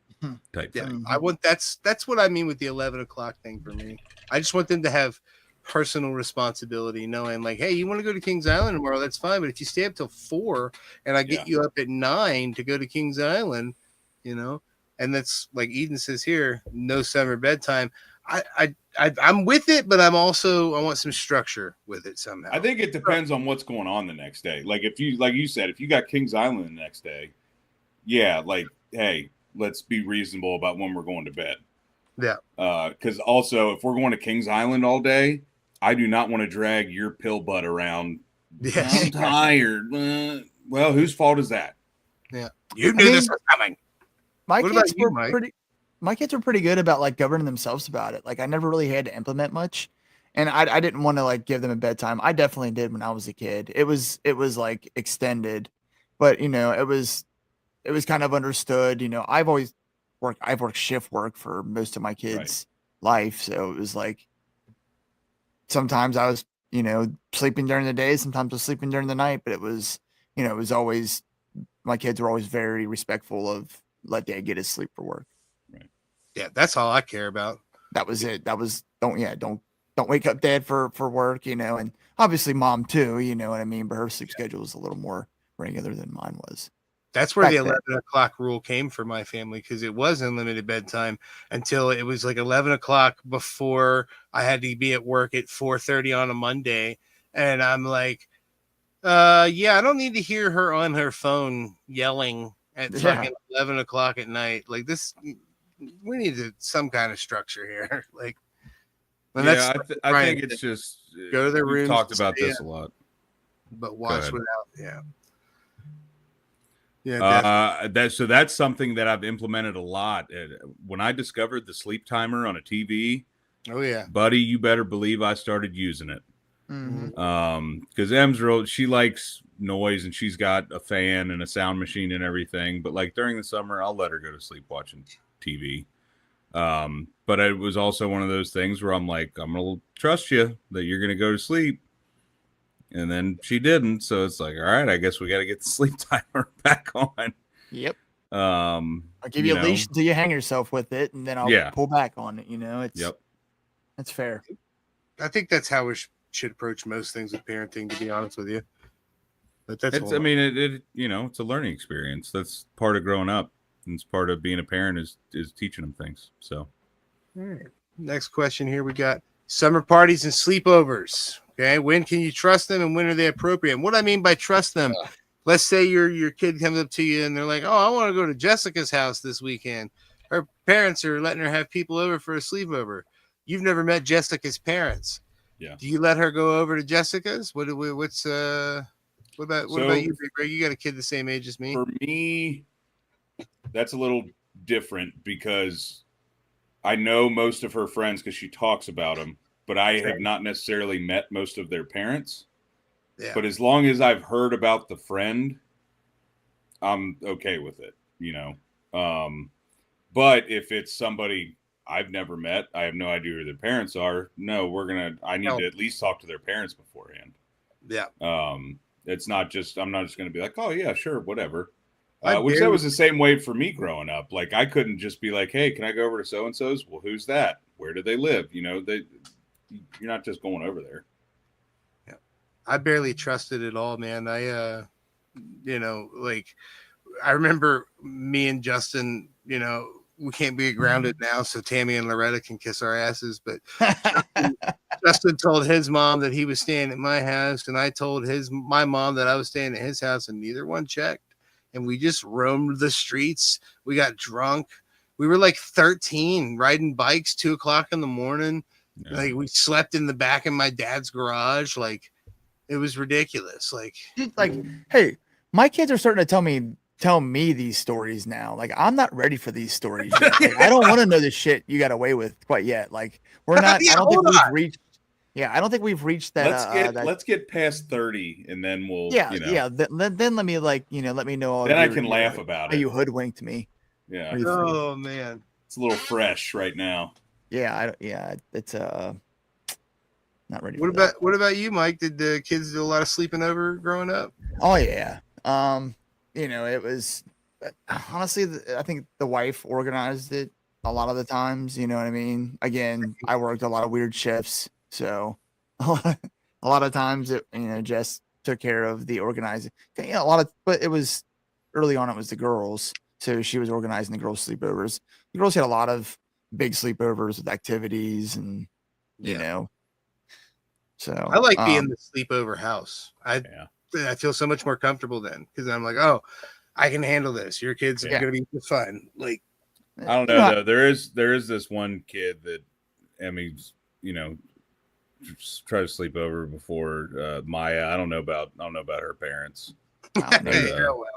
[SPEAKER 3] Type thing.
[SPEAKER 4] I want that's what I mean with the 11 o'clock thing for me. I just want them to have personal responsibility, knowing like, hey, you want to go to Kings Island tomorrow, that's fine, but if you stay up till 4 and I get you up at 9 to go to Kings Island, and that's like Eden says here, no summer bedtime. I'm with it, but I want some structure with it somehow.
[SPEAKER 3] I think it depends on what's going on the next day. Like if you said, if you got Kings Island the next day, yeah, like, hey, let's be reasonable about when we're going to bed.
[SPEAKER 4] Yeah.
[SPEAKER 3] Because also, if we're going to Kings Island all day, I do not want to drag your pill butt around.
[SPEAKER 4] Yes.
[SPEAKER 3] I'm tired. Well, whose fault is that?
[SPEAKER 4] Yeah. You knew this was coming.
[SPEAKER 2] My
[SPEAKER 4] What
[SPEAKER 2] kids
[SPEAKER 4] about you,
[SPEAKER 2] were
[SPEAKER 4] Mike?
[SPEAKER 2] my kids were pretty good about like governing themselves about it. Like I never really had to implement much. And I didn't want to like give them a bedtime. I definitely did when I was a kid. It was like extended, but it was kind of understood. I've worked shift work for most of my kids' life. So it was like sometimes I was, sleeping during the day, sometimes I was sleeping during the night, but it was always my kids were always very respectful of let dad get his sleep for work.
[SPEAKER 4] Yeah, that's all I care about.
[SPEAKER 2] That was it. That was don't wake up dad for work, and obviously mom too, you know what I mean? But her sleep schedule was a little more regular than mine was.
[SPEAKER 4] That's where
[SPEAKER 2] Back
[SPEAKER 4] the
[SPEAKER 2] then.
[SPEAKER 4] 11 o'clock rule came for my family, because it was unlimited bedtime until it was like 11 o'clock before I had to be at work at 4:30 on a Monday. And I'm like, yeah, I don't need to hear her on her phone yelling at
[SPEAKER 2] Yeah.
[SPEAKER 4] fucking 11 o'clock at night. Like this, we need some kind of structure here. Like, and
[SPEAKER 3] Yeah,
[SPEAKER 4] that's
[SPEAKER 3] I think it's just
[SPEAKER 4] go to their
[SPEAKER 3] we've
[SPEAKER 4] rooms.
[SPEAKER 3] talked
[SPEAKER 4] and
[SPEAKER 3] about
[SPEAKER 4] stay
[SPEAKER 3] this
[SPEAKER 4] up,
[SPEAKER 3] a lot.
[SPEAKER 4] but watch
[SPEAKER 3] ahead.
[SPEAKER 4] without. Yeah. Yeah.
[SPEAKER 3] That's something that I've implemented a lot. When I discovered the sleep timer on a TV,
[SPEAKER 4] Oh yeah.
[SPEAKER 3] buddy, you better believe I started using it.
[SPEAKER 2] Mhm.
[SPEAKER 3] Because Em's she likes noise and she's got a fan and a sound machine and everything. But like during the summer, I'll let her go to sleep watching TV. But it was also one of those things where I'm like, I'm gonna trust you that you're gonna go to sleep. And then she didn't, so it's like, all right, I guess we got to get the sleep timer back on.
[SPEAKER 2] Yep.
[SPEAKER 3] I'll
[SPEAKER 2] I'll give you a leash until you hang yourself with it, and then I'll pull back on it. That's fair.
[SPEAKER 4] I think that's how we should approach most things with parenting, to be honest with you. But that's
[SPEAKER 3] it's a learning experience. That's part of growing up. And it's part of being a parent is teaching them things. So
[SPEAKER 4] all right. Next question here, we got summer parties and sleepovers. Okay, when can you trust them and when are they appropriate? And what I mean by trust them, let's say your kid comes up to you and they're like, oh, I want to go to Jessica's house this weekend. Her parents are letting her have people over for a sleepover. You've never met Jessica's parents.
[SPEAKER 3] Yeah.
[SPEAKER 4] Do you let her go over to Jessica's? What about you, Big Greg? You got a kid the same age as me.
[SPEAKER 3] For me, that's a little different because I know most of her friends because she talks about them, but I have not necessarily met most of their parents. Yeah. But as long as I've heard about the friend, I'm okay with it, But if it's somebody I've never met, I have no idea who their parents are. No, I need to at least talk to their parents beforehand.
[SPEAKER 4] Yeah.
[SPEAKER 3] It's not just, I'm not just going to be like, oh yeah, sure, whatever. That was the same way for me growing up. Like I couldn't just be like, hey, can I go over to so-and-so's? Well, who's that? Where do they live? You're not just going over there.
[SPEAKER 4] Yeah. I barely trusted it all, man. I remember me and Justin, we can't be grounded now, so Tammy and Loretta can kiss our asses. But Justin told his mom that he was staying at my house, and I told my mom that I was staying at his house, and neither one checked. And we just roamed the streets. We got drunk. We were like 13, riding bikes 2:00 in the morning. Yeah. Like we slept in the back of my dad's garage. Like it was ridiculous.
[SPEAKER 2] Hey, my kids are starting to tell me these stories now. Like I'm not ready for these stories yet. Like, I don't want to know the shit you got away with quite yet. Like we're not. I don't think we've reached. Yeah, I don't think we've reached that.
[SPEAKER 3] Let's get past 30, and then we'll.
[SPEAKER 2] Yeah. Then let me let me know.
[SPEAKER 3] Then I can laugh about it.
[SPEAKER 2] You hoodwinked me.
[SPEAKER 3] Yeah.
[SPEAKER 4] Oh man,
[SPEAKER 3] it's a little fresh right now.
[SPEAKER 2] Yeah, it's not ready.
[SPEAKER 4] What about you, Mike? Did the kids do a lot of sleeping over growing up?
[SPEAKER 2] Oh yeah. It was honestly, I think the wife organized it a lot of the times. You know what I mean? Again, I worked a lot of weird shifts, so a lot of times Jess took care of the organizing. But it was early on. It was the girls, so she was organizing the girls' sleepovers. The girls had a lot of big sleepovers with activities and so
[SPEAKER 4] I like being the sleepover house. I feel so much more comfortable then because I'm like, oh, I can handle this. Your kids are gonna be fun. Like
[SPEAKER 3] I don't know though. There is this one kid that Emmy's try to sleep over before Maya. I don't know about her parents.
[SPEAKER 2] Wow,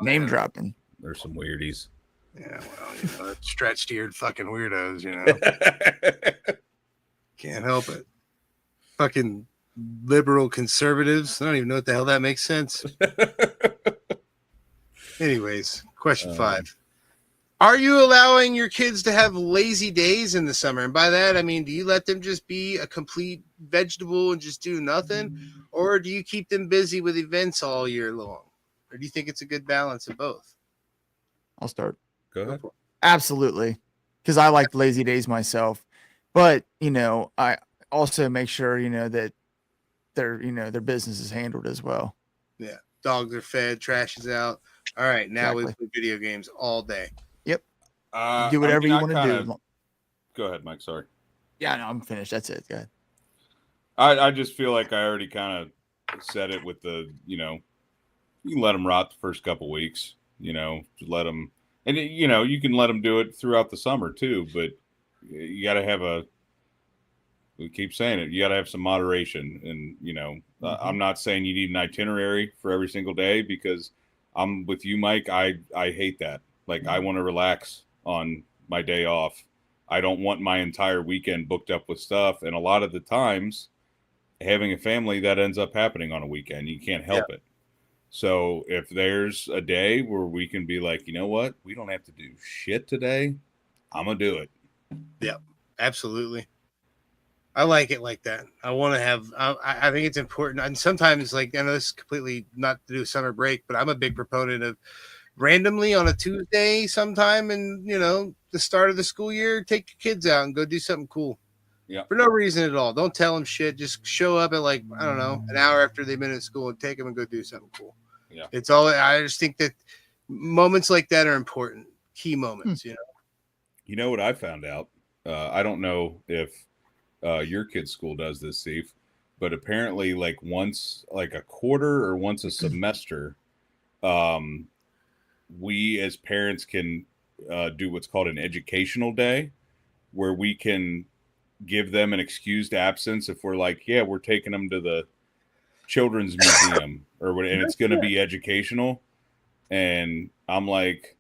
[SPEAKER 2] name
[SPEAKER 4] yeah.
[SPEAKER 2] dropping.
[SPEAKER 3] There's some weirdies.
[SPEAKER 4] Yeah, well, stretched-eared fucking weirdos, Can't help it. Fucking liberal conservatives. I don't even know what the hell that makes sense. Anyways, question 5. Are you allowing your kids to have lazy days in the summer? And by that, I mean, do you let them just be a complete vegetable and just do nothing? Or do you keep them busy with events all year long? Or do you think it's a good balance of both?
[SPEAKER 2] I'll start.
[SPEAKER 3] Go ahead.
[SPEAKER 2] Absolutely. Because I like lazy days myself. But, I also make sure, that their business is handled as well.
[SPEAKER 4] Yeah. Dogs are fed, trash is out. All right. Now we play video games all day.
[SPEAKER 2] Yep. Do whatever you want to do.
[SPEAKER 3] Go ahead, Mike. Sorry.
[SPEAKER 2] Yeah, no, I'm finished. That's it. Go ahead.
[SPEAKER 3] I just feel like I already kind of said it with the, you can let them rot the first couple weeks, just let them, and you can let them do it throughout the summer too, but you got to have we keep saying it, you got to have some moderation. And, I'm not saying you need an itinerary for every single day, because I'm with you, Mike. I hate that. Like, I want to relax on my day off. I don't want my entire weekend booked up with stuff. And a lot of the times, having a family, that ends up happening on a weekend. You can't help it. So if there's a day where we can be like, you know what, we don't have to do shit today, I'm going to do it.
[SPEAKER 4] Yeah, absolutely. I like it like that. I want to have, I think it's important. And sometimes, like, I know this is completely not to do with summer break, but I'm a big proponent of randomly on a Tuesday sometime and, the start of the school year, take your kids out and go do something cool.
[SPEAKER 3] Yeah.
[SPEAKER 4] For no reason at all. Don't tell them shit. Just show up at, like, I don't know, an hour after they've been at school and take them and go do something cool.
[SPEAKER 3] Yeah.
[SPEAKER 4] It's all, I just think that moments like that are important. Key moments,
[SPEAKER 3] You know what I found out? I don't know if your kid's school does this, Steve, but apparently, like, once, like a quarter or once a semester, we as parents can do what's called an educational day, where we can give them an excused absence if we're like, yeah, we're taking them to the children's museum or what, and it's going to be educational. And I'm like,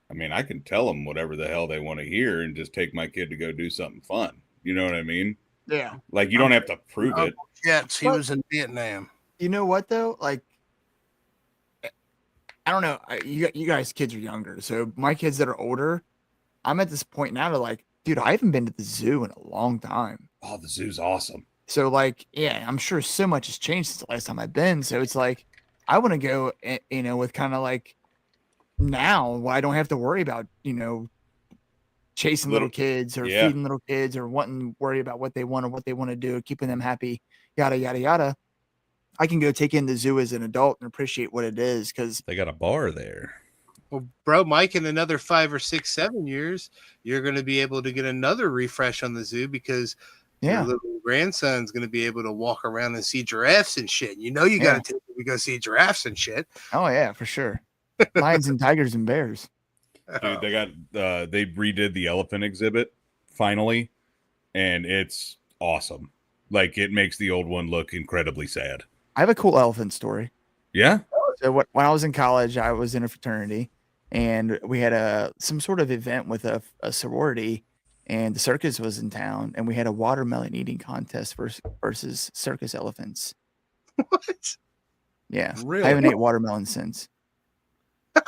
[SPEAKER 3] I mean, I can tell them whatever the hell they want to hear and just take my kid to go do something fun. You know what I mean?
[SPEAKER 2] Yeah.
[SPEAKER 3] Like, you don't have to prove it.
[SPEAKER 4] Yes, he was in Vietnam.
[SPEAKER 2] You know what, though? Like, I don't know. You guys' kids are younger. So my kids that are older, I'm at this point now to, like, dude, I haven't been to the zoo in a long time.
[SPEAKER 3] Oh, the zoo's awesome.
[SPEAKER 2] So, like, yeah, I'm sure so much has changed since the last time I've been. So it's like, I want to go, with kind of like now I don't have to worry about, chasing little kids or feeding little kids or wanting to worry about what they want or what they want to do, keeping them happy, yada, yada, yada. I can go take in the zoo as an adult and appreciate what it is, because
[SPEAKER 3] they got a bar there.
[SPEAKER 4] Well, bro, Mike, in another 5 or 6, 7 years, you're going to be able to get another refresh on the zoo, because your little grandson's going to be able to walk around and see giraffes and shit. You got to take him to go see giraffes and shit.
[SPEAKER 2] Oh, yeah, for sure. Lions and tigers and bears.
[SPEAKER 3] Dude, they redid the elephant exhibit finally, and it's awesome. Like, it makes the old one look incredibly sad.
[SPEAKER 2] I have a cool elephant story.
[SPEAKER 3] Yeah.
[SPEAKER 2] So when I was in college, I was in a fraternity, and we had some sort of event with a sorority, and the circus was in town, and we had a watermelon eating contest versus circus elephants.
[SPEAKER 4] What?
[SPEAKER 2] Yeah.
[SPEAKER 3] Really?
[SPEAKER 2] I haven't ate watermelon since.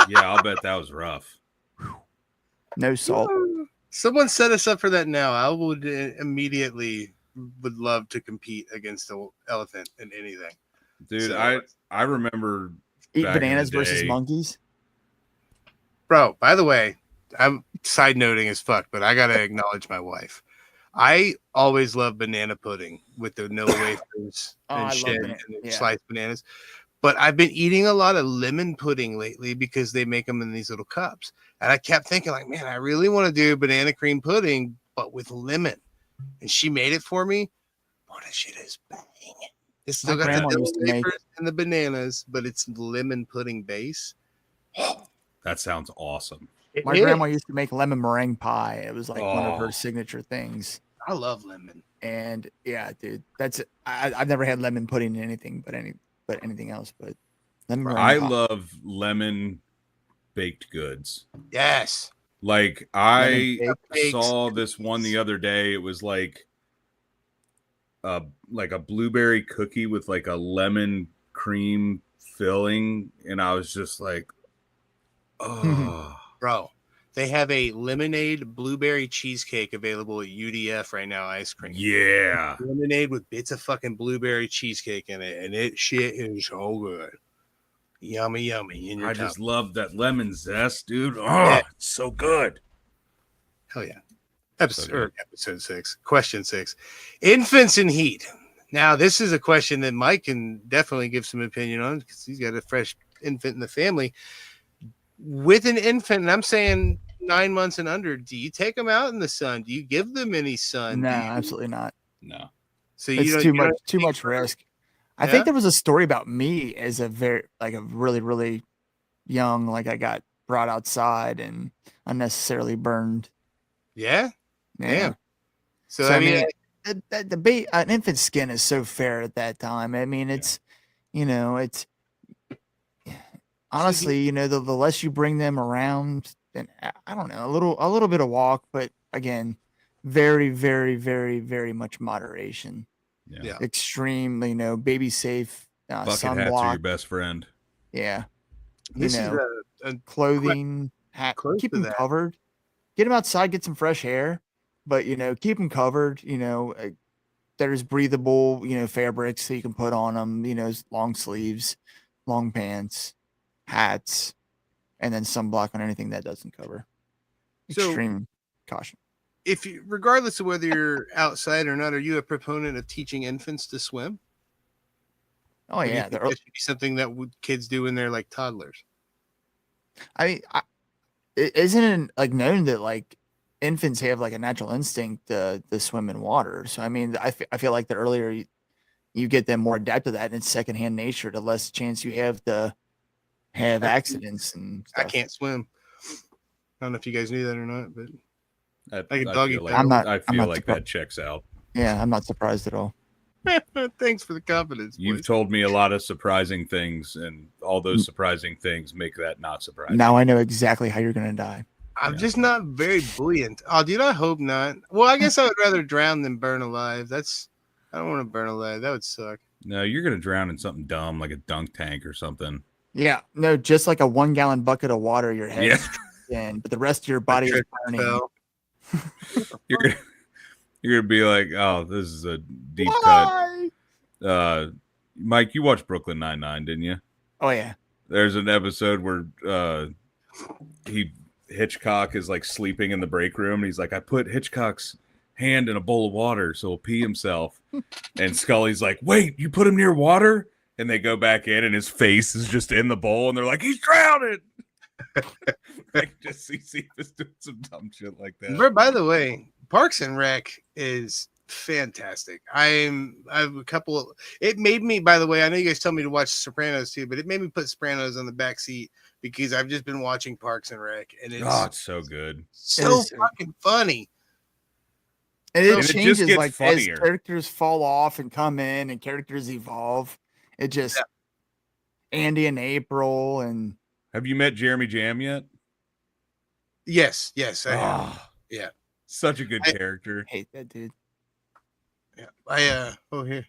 [SPEAKER 3] Yeah, I'll bet that was rough.
[SPEAKER 2] No salt.
[SPEAKER 4] Someone set us up for that now. I would immediately would love to compete against an elephant in anything.
[SPEAKER 3] Dude, so, I remember
[SPEAKER 2] eat bananas versus monkeys.
[SPEAKER 4] Bro, by the way, I'm side noting as fuck, but I gotta acknowledge my wife. I always love banana pudding with the vanilla wafers and shit and sliced bananas. But I've been eating a lot of lemon pudding lately because they make them in these little cups. And I kept thinking, like, man, I really want to do banana cream pudding, but with lemon. And she made it for me. Boy, that shit is banging. It's still got the vanilla wafers and the bananas, but it's lemon pudding base.
[SPEAKER 3] That sounds awesome.
[SPEAKER 2] My grandma used to make lemon meringue pie. It was like one of her signature things.
[SPEAKER 4] I love lemon.
[SPEAKER 2] And yeah, dude, I've never had lemon pudding in anything but anything else. But lemon meringue
[SPEAKER 3] I
[SPEAKER 2] pie,
[SPEAKER 3] love lemon baked goods.
[SPEAKER 4] Yes.
[SPEAKER 3] Like
[SPEAKER 2] lemon
[SPEAKER 3] I
[SPEAKER 2] cake.
[SPEAKER 4] Cakes,
[SPEAKER 3] saw this one the other day. It was like a blueberry cookie with like a lemon cream filling, and I was just like, oh,
[SPEAKER 4] bro. They have a lemonade blueberry cheesecake available at UDF right now. Ice cream.
[SPEAKER 3] yeah.
[SPEAKER 4] Lemonade with bits of fucking blueberry cheesecake in it, and it shit is so good. Yummy, yummy in your
[SPEAKER 3] I
[SPEAKER 4] tongue.
[SPEAKER 3] just love that lemon zest, dude. Oh,
[SPEAKER 4] Yeah.
[SPEAKER 3] it's so good.
[SPEAKER 4] Hell yeah.
[SPEAKER 3] So good.
[SPEAKER 4] Episode 6, question 6. Infants in heat. Now, this is a question that Mike can definitely give some opinion on because he's got a fresh infant in the family. With an infant, and I'm saying 9 months and under, do you take them out in the sun? Do you give them any sun?
[SPEAKER 2] No,
[SPEAKER 4] Do you,
[SPEAKER 2] absolutely not.
[SPEAKER 3] No.
[SPEAKER 4] so
[SPEAKER 2] It's
[SPEAKER 4] you know,
[SPEAKER 2] too much risk. I
[SPEAKER 4] Yeah?
[SPEAKER 2] think there was a story about me as a really, really young, like I got brought outside and unnecessarily burned.
[SPEAKER 4] Yeah.
[SPEAKER 2] Yeah.
[SPEAKER 4] Damn. So,
[SPEAKER 2] So
[SPEAKER 4] I mean,
[SPEAKER 2] an infant's skin is so fair at that time. I mean, it's, it's honestly, the less you bring them around, then I don't know, a little bit of walk, but again, very, very, very, very much moderation.
[SPEAKER 3] Yeah.
[SPEAKER 2] Extreme, baby safe,
[SPEAKER 3] Bucket hats are your
[SPEAKER 2] sunblock.
[SPEAKER 3] best friend.
[SPEAKER 2] Yeah.
[SPEAKER 4] this is a
[SPEAKER 2] Clothing, hat,
[SPEAKER 4] close
[SPEAKER 2] keep
[SPEAKER 4] to
[SPEAKER 2] them
[SPEAKER 4] that.
[SPEAKER 2] covered. Get them outside, get some fresh air, but keep them covered. There's breathable, fabrics that you can put on them. Long sleeves, long pants, hats, and then sunblock on anything that doesn't cover.
[SPEAKER 4] So-
[SPEAKER 2] Extreme caution.
[SPEAKER 4] If you, regardless of whether you're outside or not, are you a proponent of teaching infants to swim?
[SPEAKER 2] Oh
[SPEAKER 4] Or do you
[SPEAKER 2] yeah,
[SPEAKER 4] think that should be something that kids do when they're like toddlers?
[SPEAKER 2] I mean, isn't it like known that like infants have like a natural instinct to swim in water? So I mean, I feel like the earlier you get them more adept to that, and it's secondhand nature, the less chance you have to have accidents and
[SPEAKER 4] I
[SPEAKER 2] stuff.
[SPEAKER 4] can't swim. I don't know if you guys knew that or not, but
[SPEAKER 3] I
[SPEAKER 4] can doggy
[SPEAKER 3] feel like,
[SPEAKER 2] paddle.
[SPEAKER 3] I
[SPEAKER 2] I'm
[SPEAKER 3] feel
[SPEAKER 2] not
[SPEAKER 3] like
[SPEAKER 2] surprised.
[SPEAKER 3] that checks out.
[SPEAKER 2] Yeah, I'm not surprised at all.
[SPEAKER 4] thanks for the confidence.
[SPEAKER 3] You've
[SPEAKER 4] boys.
[SPEAKER 3] told me a lot of surprising things, and all those surprising things make that not surprising.
[SPEAKER 2] Now I know exactly how you're gonna die.
[SPEAKER 4] I'm just not very buoyant. Oh, dude, I hope not. Well, I guess I would rather drown than burn alive. I don't want to burn alive. That would suck.
[SPEAKER 3] No, you're gonna drown in something dumb like a dunk tank or something.
[SPEAKER 2] Yeah, no, just like a 1 gallon bucket of water, your head in, but the rest of your body is burning.
[SPEAKER 4] Fell.
[SPEAKER 3] You're gonna be like, oh, this is a deep cut. Mike, you watched Brooklyn Nine-Nine, didn't you?
[SPEAKER 2] Oh yeah.
[SPEAKER 3] There's an episode where Hitchcock is like sleeping in the break room, and he's like, I put Hitchcock's hand in a bowl of water so he'll pee himself. And Scully's like, wait, you put him near water? And they go back in, and his face is just in the bowl, and they're like, he's drowning. I just see Cephas doing some dumb shit like that.
[SPEAKER 4] By the way, Parks and Rec is fantastic. I have a couple. It made me. By the way, I know you guys told me to watch Sopranos too, but it made me put Sopranos on the back seat because I've just been watching Parks and Rec, and
[SPEAKER 3] It's so good.
[SPEAKER 4] so fucking funny.
[SPEAKER 2] And
[SPEAKER 3] And
[SPEAKER 2] it
[SPEAKER 3] it just
[SPEAKER 2] changes
[SPEAKER 3] gets
[SPEAKER 2] like
[SPEAKER 3] funnier.
[SPEAKER 2] as characters fall off and come in and characters evolve. It just Andy and April and
[SPEAKER 3] Have you met Jeremy Jam yet?
[SPEAKER 4] Yes, I have.
[SPEAKER 3] Oh,
[SPEAKER 4] Yeah.
[SPEAKER 3] Such a good character.
[SPEAKER 2] hate that dude.
[SPEAKER 4] Yeah. Here.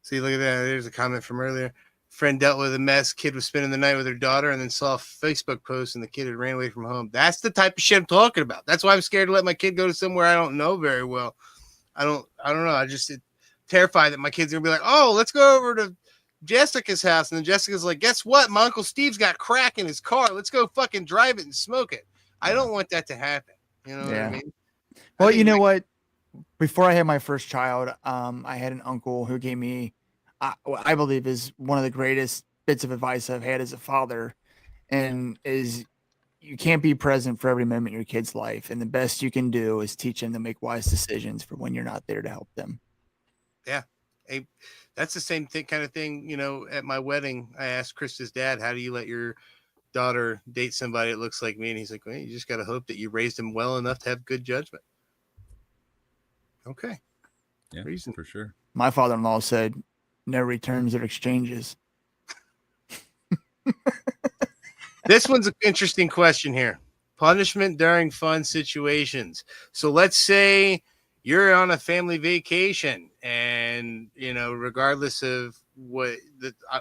[SPEAKER 4] See, look at that. There's a comment from earlier. Friend dealt with a mess. Kid was spending the night with her daughter and then saw a Facebook post and the kid had ran away from home. That's the type of shit I'm talking about. That's why I'm scared to let my kid go to somewhere I don't know very well. I don't know. I just terrified that my kid's gonna be like, oh, let's go over to Jessica's house. And then Jessica's like, guess what? My Uncle Steve's got crack in his car. Let's go fucking drive it and smoke it. I don't want that to happen. You know what I mean?
[SPEAKER 2] Well, you know what? Before I had my first child, I had an uncle who gave me, what I believe is one of the greatest bits of advice I've had as a father, and is you can't be present for every moment in your kid's life, and the best you can do is teach them to make wise decisions for when you're not there to help them.
[SPEAKER 4] Yeah. That's the same kind of thing. At my wedding, I asked Krista's dad, how do you let your daughter date somebody that looks like me? And he's like, well, you just got to hope that you raised him well enough to have good judgment. Okay.
[SPEAKER 3] Yeah,
[SPEAKER 4] Reason.
[SPEAKER 3] for sure.
[SPEAKER 2] My father-in-law said, "No returns or exchanges."
[SPEAKER 4] This one's an interesting question here. Punishment during fun situations. So let's say you're on a family vacation and, regardless of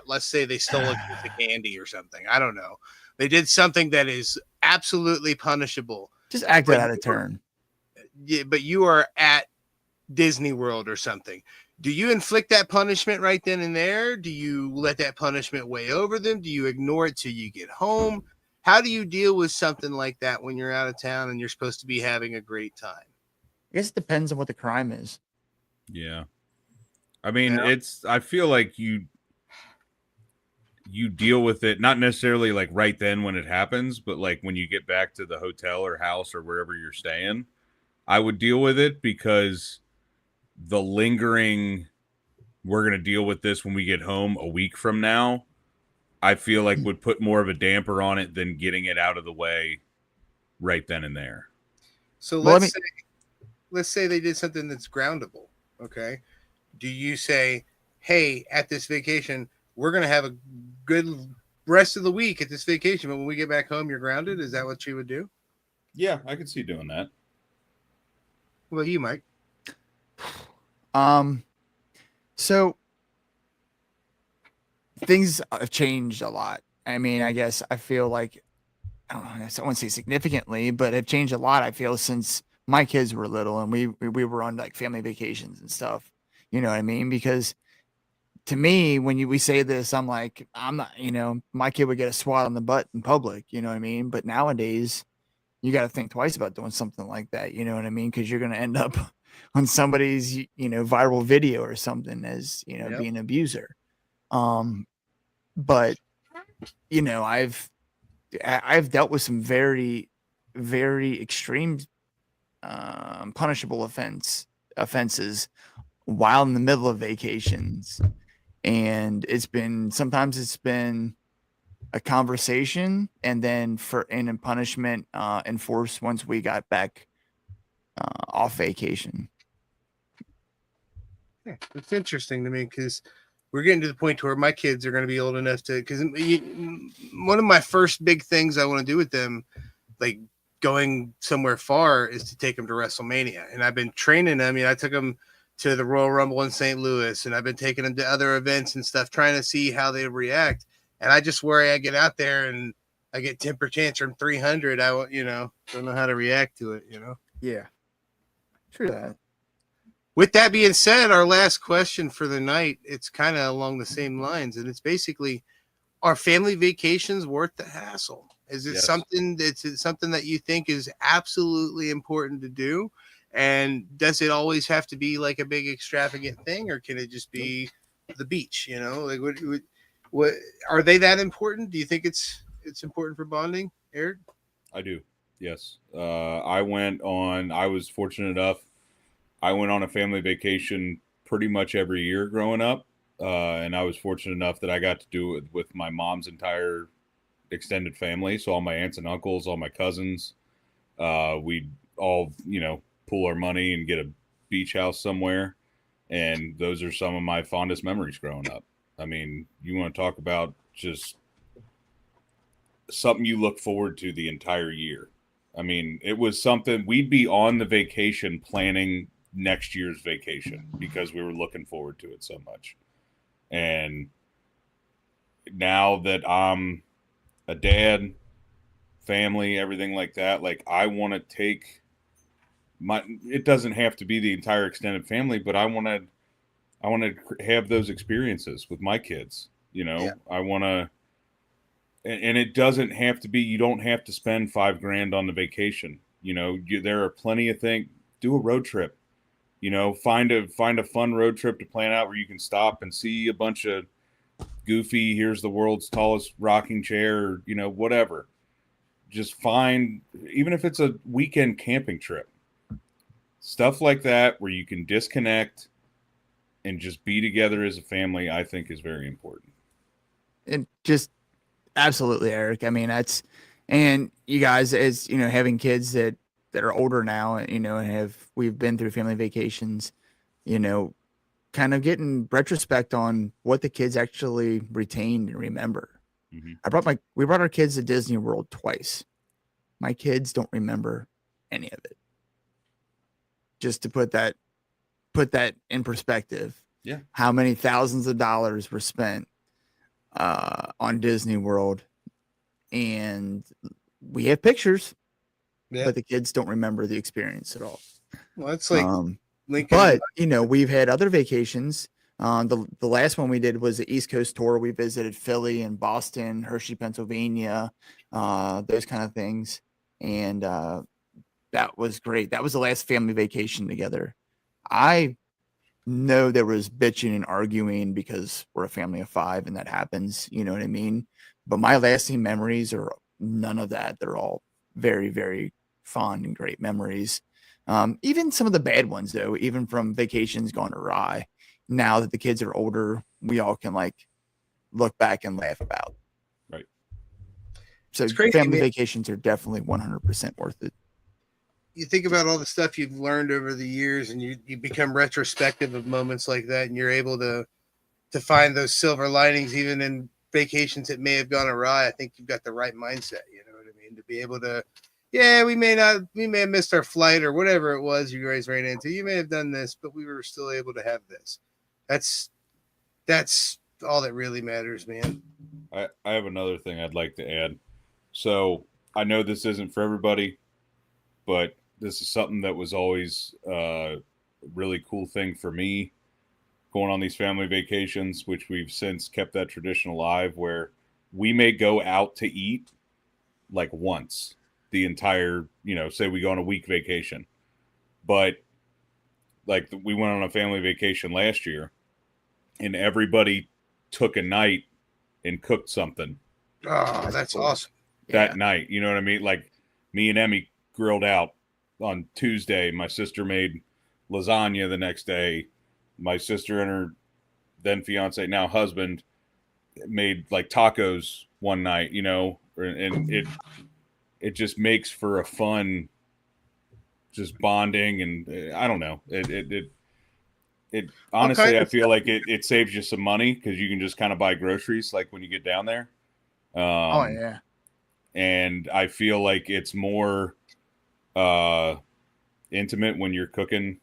[SPEAKER 4] let's say they stole a piece of candy or something. I don't know. They did something that is absolutely punishable.
[SPEAKER 2] Just acted
[SPEAKER 4] But
[SPEAKER 2] out of turn.
[SPEAKER 4] but you are at Disney World or something. Do you inflict that punishment right then and there? Do you let that punishment weigh over them? Do you ignore it till you get home? How do you deal with something like that when you're out of town and you're supposed to be having a great time?
[SPEAKER 2] I guess it depends on what the crime is.
[SPEAKER 3] Yeah. I mean,
[SPEAKER 4] Yeah.
[SPEAKER 3] I feel like you deal with it, not necessarily like right then when it happens, but like when you get back to the hotel or house or wherever you're staying, I would deal with it, because the lingering, we're going to deal with this when we get home a week from now, I feel like would put more of a damper on it than getting it out of the way right then and there.
[SPEAKER 4] So
[SPEAKER 2] Well,
[SPEAKER 4] let's say they did something that's groundable. Okay. Do you say, hey, at this vacation, we're going to have a good rest of the week at this vacation, but when we get back home, you're grounded? Is that what you would do?
[SPEAKER 3] Yeah, I could see doing that.
[SPEAKER 4] Well, you, Mike.
[SPEAKER 2] So things have changed a lot. I mean, I guess I feel like, I don't know, I wouldn't say significantly, but have changed a lot, I feel, since my kids were little and we were on like family vacations and stuff. You know what I mean? Because to me, when we say this, I'm like, I'm not, my kid would get a swat on the butt in public, you know what I mean? But nowadays, you got to think twice about doing something like that, you know what I mean? Because you're going to end up on somebody's, viral video or something as,
[SPEAKER 4] Yep.
[SPEAKER 2] being an abuser. But, I've dealt with some very, very extreme, punishable offenses while in the middle of vacations. And sometimes it's been a conversation, and then in punishment enforced once we got back off vacation.
[SPEAKER 4] Yeah, it's interesting to me because we're getting to the point where my kids are going to be old enough to, because one of my first big things I want to do with them, like going somewhere far, is to take them to WrestleMania. And I've been training them. I took them to the Royal Rumble in St. Louis, and I've been taking them to other events and stuff, trying to see how they react. And I just worry I get out there and I get temper tantrum 300. I don't know how to react to it,
[SPEAKER 2] Yeah. True that.
[SPEAKER 4] With that being said, our last question for the night, it's kind of along the same lines, and it's basically, are family vacations worth the hassle? Is it something that you think is absolutely important to do? And does it always have to be like a big extravagant thing, or can it just be the beach? Like what are they that important? Do you think it's important for bonding, Eric?
[SPEAKER 3] I do. Yes. I was fortunate enough. I went on a family vacation pretty much every year growing up. And I was fortunate enough that I got to do it with my mom's entire extended family. So all my aunts and uncles, all my cousins, we'd all, pool our money and get a beach house somewhere. And those are some of my fondest memories growing up. I mean, you want to talk about just something you look forward to the entire year. I mean, it was something we'd be on the vacation planning next year's vacation because we were looking forward to it so much. And now that I'm a dad, family, everything like that, like I want to take it doesn't have to be the entire extended family, but I want to have those experiences with my kids.
[SPEAKER 4] Yeah.
[SPEAKER 3] I want to, and it doesn't have to be, you don't have to spend $5,000 on the vacation. There are plenty of things. Do a road trip, find a fun road trip to plan out where you can stop and see a bunch of goofy, here's the world's tallest rocking chair, whatever. Just find, even if it's a weekend camping trip, stuff like that where you can disconnect and just be together as a family, I think is very important.
[SPEAKER 2] And just absolutely, Eric. I mean, and you guys, as having kids that that are older now, you know, and we've been through family vacations, you know, kind of getting retrospect on what the kids actually retained and remember.
[SPEAKER 3] Mm-hmm.
[SPEAKER 2] We brought our kids to Disney World twice. My kids don't remember any of it. Just to put that in perspective.
[SPEAKER 3] Yeah.
[SPEAKER 2] How many thousands of dollars were spent on Disney World, and we have pictures, but the kids don't remember the experience at all.
[SPEAKER 4] Well, it's like Lincoln.
[SPEAKER 2] But you know, we've had other vacations. The last one we did was the East Coast tour. We visited Philly and Boston, Hershey, Pennsylvania, those kind of things, and that was great. That was the last family vacation together. I know there was bitching and arguing because we're a family of 5 and that happens, you know what I mean? But my lasting memories are none of that. They're all very, very fond and great memories. Even some of the bad ones though, even from vacations gone awry. Now that the kids are older, we all can like look back and laugh about.
[SPEAKER 3] Right.
[SPEAKER 2] So family vacations are definitely 100% worth it.
[SPEAKER 4] You think about all the stuff you've learned over the years, and you become retrospective of moments like that, and you're able to find those silver linings even in vacations that may have gone awry. I think you've got the right mindset, you know what I mean, to be able to, yeah, we may have missed our flight or whatever it was you guys ran into. You may have done this, but we were still able to have this. That's all that really matters, man.
[SPEAKER 3] I have another thing I'd like to add. So I know this isn't for everybody, but this is something that was always a really cool thing for me going on these family vacations, which we've since kept that tradition alive, where we may go out to eat like once the entire, you know, say we go on a week vacation. But like we went on a family vacation last year and everybody took a night and cooked something.
[SPEAKER 4] Oh, that's awesome.
[SPEAKER 3] That night, you know what I mean? Like me and Emmy grilled out on Tuesday. My sister made lasagna the next day. My sister and her then fiance, now husband, made like tacos one night, you know, and it just makes for a fun, just bonding. And I don't know. It honestly, I feel like it saves you some money because you can just kind of buy groceries like when you get down there.
[SPEAKER 2] Oh yeah.
[SPEAKER 3] And I feel like it's more intimate when you're cooking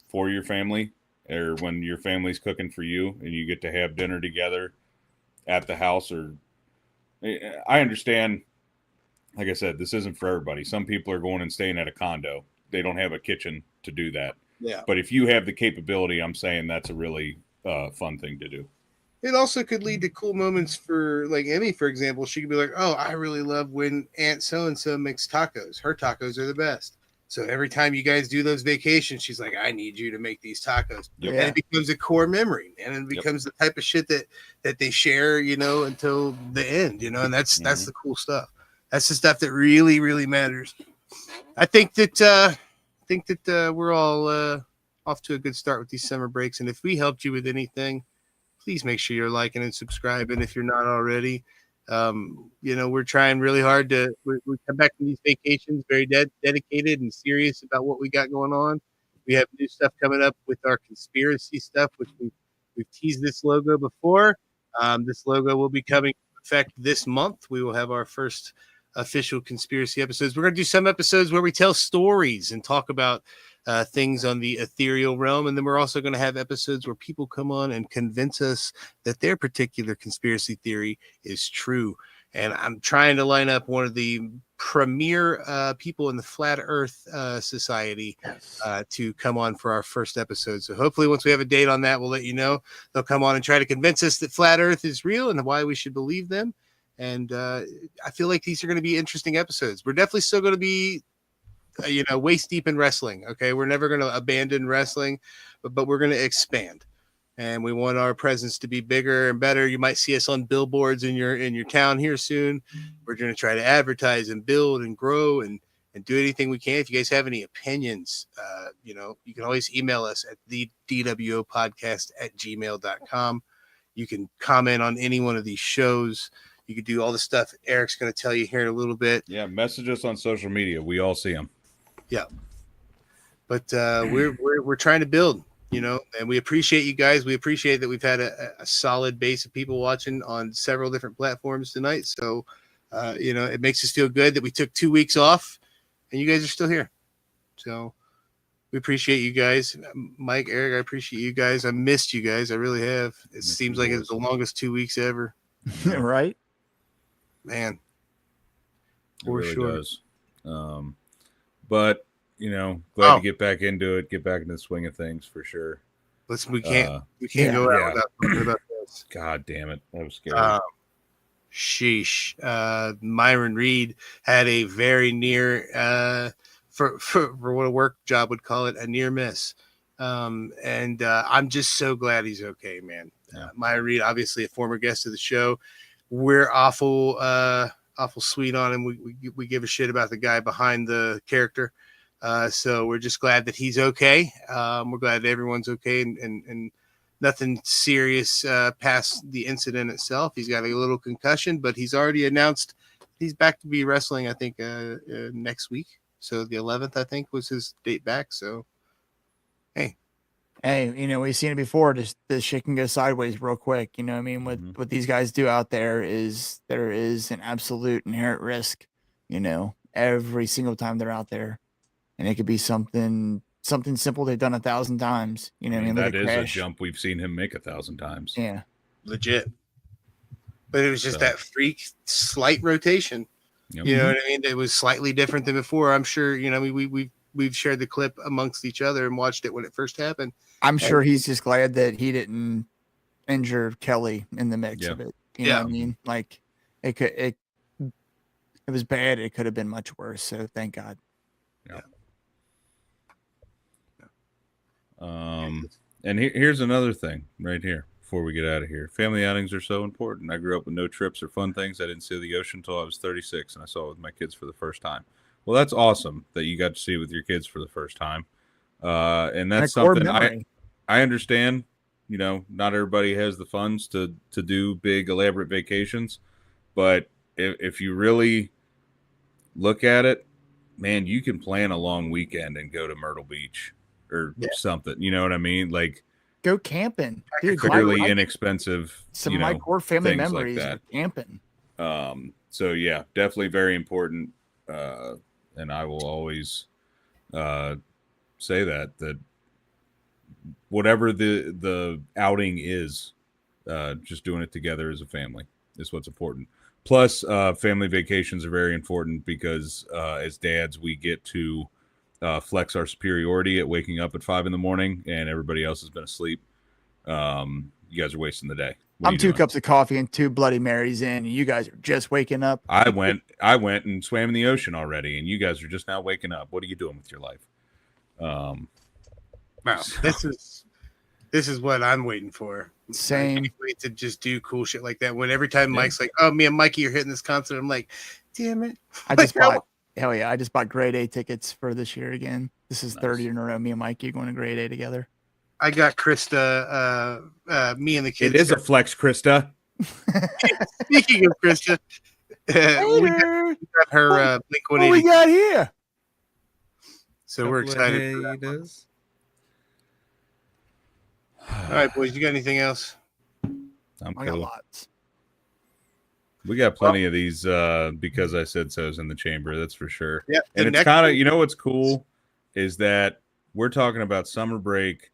[SPEAKER 3] for your family or when your family's cooking for you and you get to have dinner together at the house. Or I understand, like I said, this isn't for everybody. Some people are going and staying at a condo. They don't have a kitchen to do that.
[SPEAKER 4] Yeah.
[SPEAKER 3] But if you have the capability, I'm saying that's a really fun thing to do.
[SPEAKER 4] It also could lead to cool moments for like Emmy, for example. She could be like, oh, I really love when Aunt so-and-so makes tacos. Her tacos are the best. So every time you guys do those vacations, she's like, I need you to make these tacos.
[SPEAKER 3] Yep.
[SPEAKER 4] And it becomes a core memory. And it becomes the type of shit that they share, you know, until the end, you know, and that's the cool stuff. That's the stuff that really, really matters. I think that we're all off to a good start with these summer breaks. And if we helped you with anything, please make sure you're liking and subscribing if you're not already. You know, we're trying really hard we come back from these vacations very dedicated and serious about what we got going on. We have new stuff coming up with our conspiracy stuff, which we've teased this logo before. This logo will be coming into effect this month. We will have our first official conspiracy episodes. We're going to do some episodes where we tell stories and talk about things on the ethereal realm. And then we're also going to have episodes where people come on and convince us that their particular conspiracy theory is true. And I'm trying to line up one of the premier people in the Flat Earth Society to come on for our first episode. So hopefully once we have a date on that, we'll let you know. They'll come on and try to convince us that Flat Earth is real and why we should believe them. And I feel like these are going to be interesting episodes. We're definitely still going to be, you know, waist deep in wrestling. Okay. We're never going to abandon wrestling, but we're going to expand. And we want our presence to be bigger and better. You might see us on billboards in your town here soon. We're going to try to advertise and build and grow and do anything we can. If you guys have any opinions, you know, you can always email us at the dWo podcast at gmail.com. You can comment on any one of these shows. You could do all the stuff Eric's going to tell you here in a little bit.
[SPEAKER 3] Yeah, message us on social media. We all see them.
[SPEAKER 4] Yeah. But we're trying to build, and we appreciate you guys. We appreciate that we've had a solid base of people watching on several different platforms tonight. So, it makes us feel good that we took 2 weeks off and you guys are still here. So we appreciate you guys. Mike, Eric, I appreciate you guys. I missed you guys. I really have. It seems like it's the longest 2 weeks ever.
[SPEAKER 2] Right?
[SPEAKER 4] Man.
[SPEAKER 3] For really sure. Does. But glad to get back into it, get back into the swing of things for sure.
[SPEAKER 4] We can't go out without talking about this.
[SPEAKER 3] God damn it. That was scary.
[SPEAKER 4] Sheesh. Myron Reed had a very near, for what a work job would call it, a near miss. And I'm just so glad he's okay, man.
[SPEAKER 3] Yeah.
[SPEAKER 4] Myron Reed, obviously a former guest of the show. We're awful sweet on him. We give a shit about the guy behind the character. So we're just glad that he's okay. We're glad that everyone's okay and nothing serious past the incident itself. He's got a little concussion, but he's already announced he's back to be wrestling, I think, next week. So the 11th, I think, was his date back. So, hey,
[SPEAKER 2] we've seen it before. Just the shit can go sideways real quick. You know what I mean? What these guys do out there is there is an absolute inherent risk, every single time they're out there. And it could be something simple they've done 1,000 times. You know what I mean?
[SPEAKER 3] That is a jump we've seen him make 1,000 times.
[SPEAKER 2] Yeah.
[SPEAKER 4] Legit. But it was just that freak slight rotation.
[SPEAKER 3] Yep.
[SPEAKER 4] You know what I mean? It was slightly different than before. I'm sure, we've shared the clip amongst each other and watched it when it first happened.
[SPEAKER 2] I'm sure he's just glad that he didn't injure Kelly in the mix of it. You know what I mean? Like it was bad. It could have been much worse. So thank God.
[SPEAKER 3] Yeah. And here's another thing right here before we get out of here. Family outings are so important. I grew up with no trips or fun things. I didn't see the ocean until I was 36, and I saw it with my kids for the first time. Well, that's awesome that you got to see it with your kids for the first time. And that's something I understand. Not everybody has the funds to do big, elaborate vacations. But if you really look at it, man, you can plan a long weekend and go to Myrtle Beach or something. You know what I mean? Like,
[SPEAKER 2] go camping. Dude,
[SPEAKER 3] fairly inexpensive.
[SPEAKER 2] Some of my core family memories
[SPEAKER 3] like
[SPEAKER 2] are camping.
[SPEAKER 3] So yeah, definitely very important. And I will always say that whatever the outing is, just doing it together as a family is what's important. Plus, family vacations are very important because as dads, we get to flex our superiority at waking up at 5 a.m. and everybody else has been asleep. You guys are wasting the day.
[SPEAKER 2] I'm 2 cups of coffee and 2 Bloody Marys in, and you guys are just waking up.
[SPEAKER 3] I went and swam in the ocean already, and you guys are just now waking up. What are you doing with your life?
[SPEAKER 4] Wow, this is what I'm waiting for.
[SPEAKER 2] Same.
[SPEAKER 4] I can't wait to just do cool shit like that. When every time Mike's like, "Oh, me and Mikey are hitting this concert," I'm like, "Damn it!"
[SPEAKER 2] I just bought grade A tickets for this year again. This is 30 in a row. Me and Mikey going to grade A together.
[SPEAKER 4] I got Krista, me and the kids.
[SPEAKER 3] It is a flex, Krista.
[SPEAKER 4] Speaking of Krista, we got her Blink 182.
[SPEAKER 2] What we got here?
[SPEAKER 4] So we're excited for that. All right, boys. You got anything else?
[SPEAKER 3] I
[SPEAKER 2] got lots.
[SPEAKER 3] We got plenty of these because I said so's in the chamber. That's for sure.
[SPEAKER 4] Yeah,
[SPEAKER 3] and it's kind of, what's cool is that we're talking about summer break,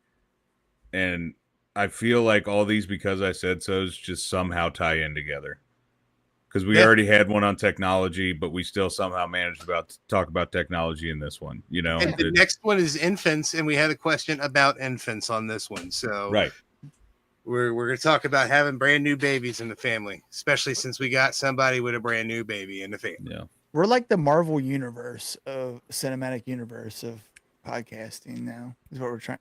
[SPEAKER 3] and I feel like all these because I said so's just somehow tie in together. Because we already had one on technology, but we still somehow managed to talk about technology in this one.
[SPEAKER 4] And the next one is infants, and we had a question about infants on this one. So
[SPEAKER 3] right.
[SPEAKER 4] We're going to talk about having brand new babies in the family, especially since we got somebody with a brand new baby in the family.
[SPEAKER 3] Yeah.
[SPEAKER 2] We're like the Marvel universe of cinematic universe of podcasting now is what we're trying.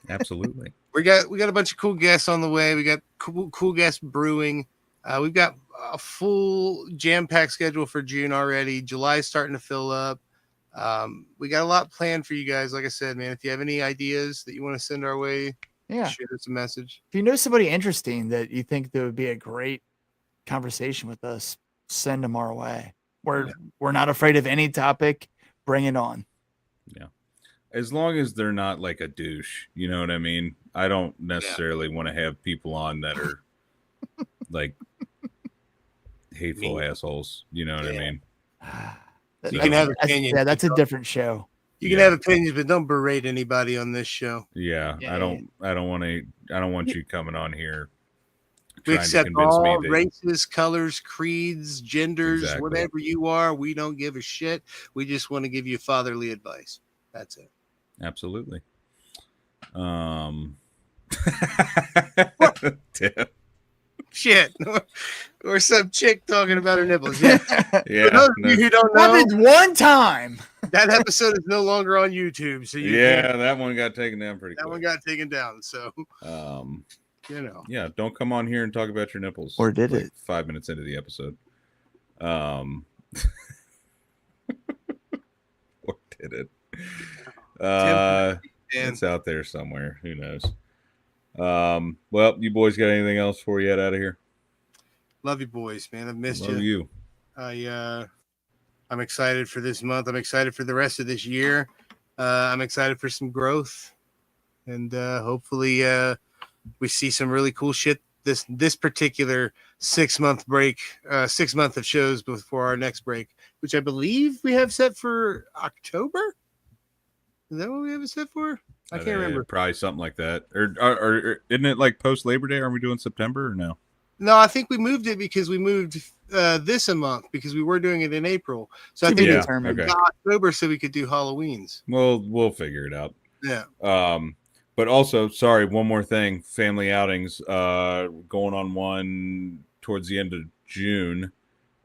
[SPEAKER 3] Absolutely.
[SPEAKER 4] We got a bunch of cool guests on the way. We got cool guests brewing. We've got a full jam-packed schedule for June already. July's starting to fill up. We got a lot planned for you guys. Like I said, man, if you have any ideas that you want to send our way, shoot us a message.
[SPEAKER 2] If you know somebody interesting that you think that would be a great conversation with us, send them our way. We're not afraid of any topic. Bring it on.
[SPEAKER 3] Yeah. As long as they're not like a douche, you know what I mean? I don't necessarily want to have people on that are like hateful assholes. You know what I mean?
[SPEAKER 4] You can have opinions.
[SPEAKER 2] That's a different show.
[SPEAKER 4] You can have opinions, but don't berate anybody on this show.
[SPEAKER 3] Yeah, I don't want you coming on here
[SPEAKER 4] We
[SPEAKER 3] trying to
[SPEAKER 4] accept
[SPEAKER 3] convince
[SPEAKER 4] all
[SPEAKER 3] me that
[SPEAKER 4] races, colors, creeds, genders,
[SPEAKER 3] Exactly.
[SPEAKER 4] whatever you are. We don't give a shit. We just want to give you fatherly advice. That's it.
[SPEAKER 3] absolutely.
[SPEAKER 4] Shit. Or some chick talking about her nipples. Yeah.
[SPEAKER 3] Yeah.
[SPEAKER 4] For those of you who don't know,
[SPEAKER 2] Happened one time.
[SPEAKER 4] that episode is no longer on YouTube. So
[SPEAKER 3] that one got taken down pretty
[SPEAKER 4] that
[SPEAKER 3] quick.
[SPEAKER 4] one got taken down. So, you know.
[SPEAKER 3] Yeah, don't come on here and talk about your nipples.
[SPEAKER 2] Or did
[SPEAKER 3] like
[SPEAKER 2] it?
[SPEAKER 3] 5 minutes into the episode. Or did it? It's out there somewhere. Who knows? Well, you boys got anything else before you head out of here?
[SPEAKER 4] Love you, boys, man. I've missed
[SPEAKER 3] Love you.
[SPEAKER 4] I'm excited for this month. I'm excited for the rest of this year. I'm excited for some growth, and hopefully we see some really cool shit this particular 6 month break, 6 months of shows before our next break, which I believe we have set for October. Is that what we have it set for? I can't remember.
[SPEAKER 3] Probably something like that. Or isn't it like post Labor Day? Are we doing September or no?
[SPEAKER 4] No, I think we moved it because we moved this a month because we were doing it in April. So I think it's October so we could do Halloweens.
[SPEAKER 3] Well, we'll figure it out.
[SPEAKER 4] Yeah.
[SPEAKER 3] But also, sorry, one more thing. Family outings going on one towards the end of June.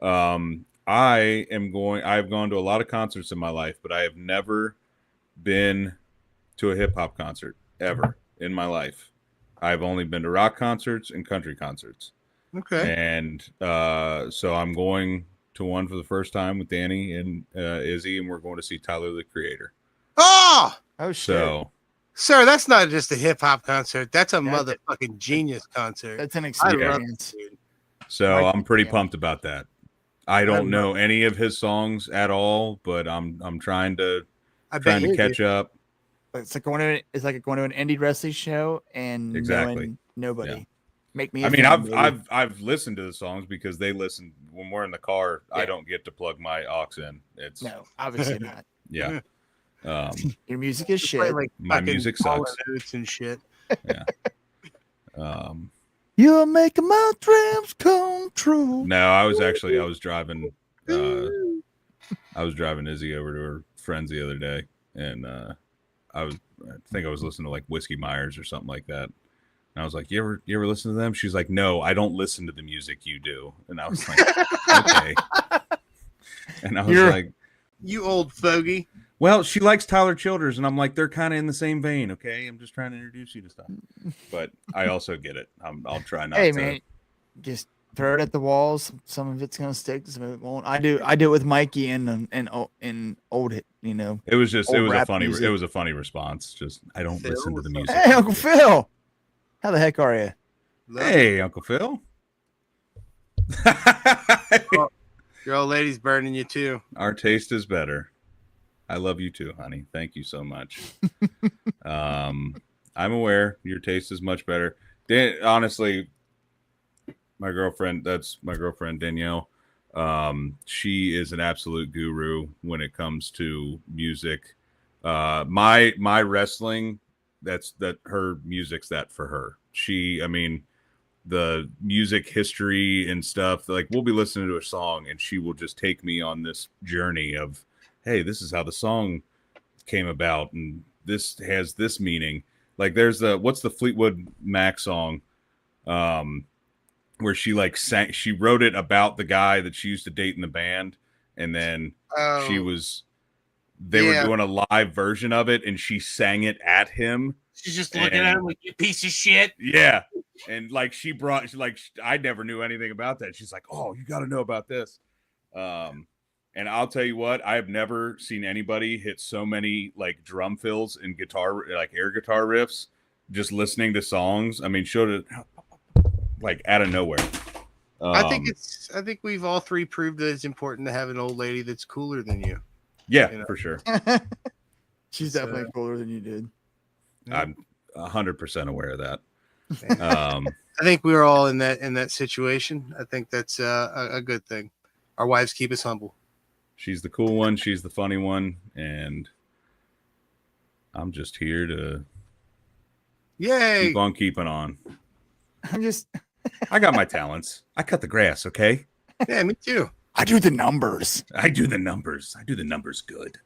[SPEAKER 3] I've gone to a lot of concerts in my life, but I have never been to a hip hop concert ever in my life. I've only been to rock concerts and country concerts.
[SPEAKER 4] Okay.
[SPEAKER 3] And so I'm going to one for the first time with Danny and Izzy, and we're going to see Tyler, the Creator.
[SPEAKER 4] Oh
[SPEAKER 2] shit.
[SPEAKER 3] So,
[SPEAKER 4] sir, that's not just a hip hop concert. That's a motherfucking genius concert.
[SPEAKER 2] That's an experience.
[SPEAKER 3] So I'm pretty pumped about that. I don't know any of his songs at all, but I'm trying to catch up.
[SPEAKER 2] It's like going to an indie wrestling show and knowing nobody. Yeah. Make me.
[SPEAKER 3] I've listened to the songs because they listen when we're in the car. Yeah. I don't get to plug my aux in. It's
[SPEAKER 2] no, obviously not.
[SPEAKER 3] Yeah.
[SPEAKER 2] Your music is shit.
[SPEAKER 4] Like
[SPEAKER 3] my music sucks.
[SPEAKER 4] And shit.
[SPEAKER 3] Yeah.
[SPEAKER 2] You're making my dreams come true.
[SPEAKER 3] No, I was driving. I was driving Izzy over to her friends the other day, and I think I was listening to like Whiskey Myers or something like that. And I was like, you ever listen to them? She's like, no, I don't listen to the music you do. And I was like, okay. And I was like,
[SPEAKER 4] you old fogey.
[SPEAKER 3] Well, she likes Tyler Childers, and I'm like, they're kind of in the same vein, okay? I'm just trying to introduce you to stuff. But I also get it. I'll try not to.
[SPEAKER 2] Hey, man, just throw it at the walls. Some of it's gonna stick, some of it won't. I do it with Mikey and old, you know.
[SPEAKER 3] It was a funny response. Just I don't listen to the music.
[SPEAKER 2] Hey, Uncle Phil, how the heck are you?
[SPEAKER 3] Hey, Uncle Phil.
[SPEAKER 4] Your old lady's burning you too.
[SPEAKER 3] Our taste is better. I love you too, honey. Thank you so much. I'm aware your taste is much better. Honestly, that's my girlfriend Danielle. She is an absolute guru when it comes to music. My wrestling, her music's that for her. The music history and stuff, like we'll be listening to a song and she will just take me on this journey of, hey, this is how the song came about and this has this meaning. Like there's what's the Fleetwood Mac song where she like she wrote it about the guy that she used to date in the band, and then they were doing a live version of it and she sang it at him.
[SPEAKER 4] She's just looking at him like, you piece of shit.
[SPEAKER 3] Yeah. And like I never knew anything about that. She's like, oh, you got to know about this. And I'll tell you what, I have never seen anybody hit so many like drum fills and guitar, like air guitar riffs, just listening to songs. I mean, showed it like out of nowhere.
[SPEAKER 4] I think we've all three proved that it's important to have an old lady that's cooler than you.
[SPEAKER 3] Yeah, for sure.
[SPEAKER 2] She's definitely cooler than you did.
[SPEAKER 3] I'm 100% aware of that.
[SPEAKER 4] I think we're all in that situation. I think that's a good thing. Our wives keep us humble.
[SPEAKER 3] She's the cool one. She's the funny one. And I'm just here to keep on keeping on.
[SPEAKER 2] I
[SPEAKER 3] got my talents. I cut the grass, okay?
[SPEAKER 4] Yeah, me too.
[SPEAKER 2] I do the numbers.
[SPEAKER 3] I do the numbers good.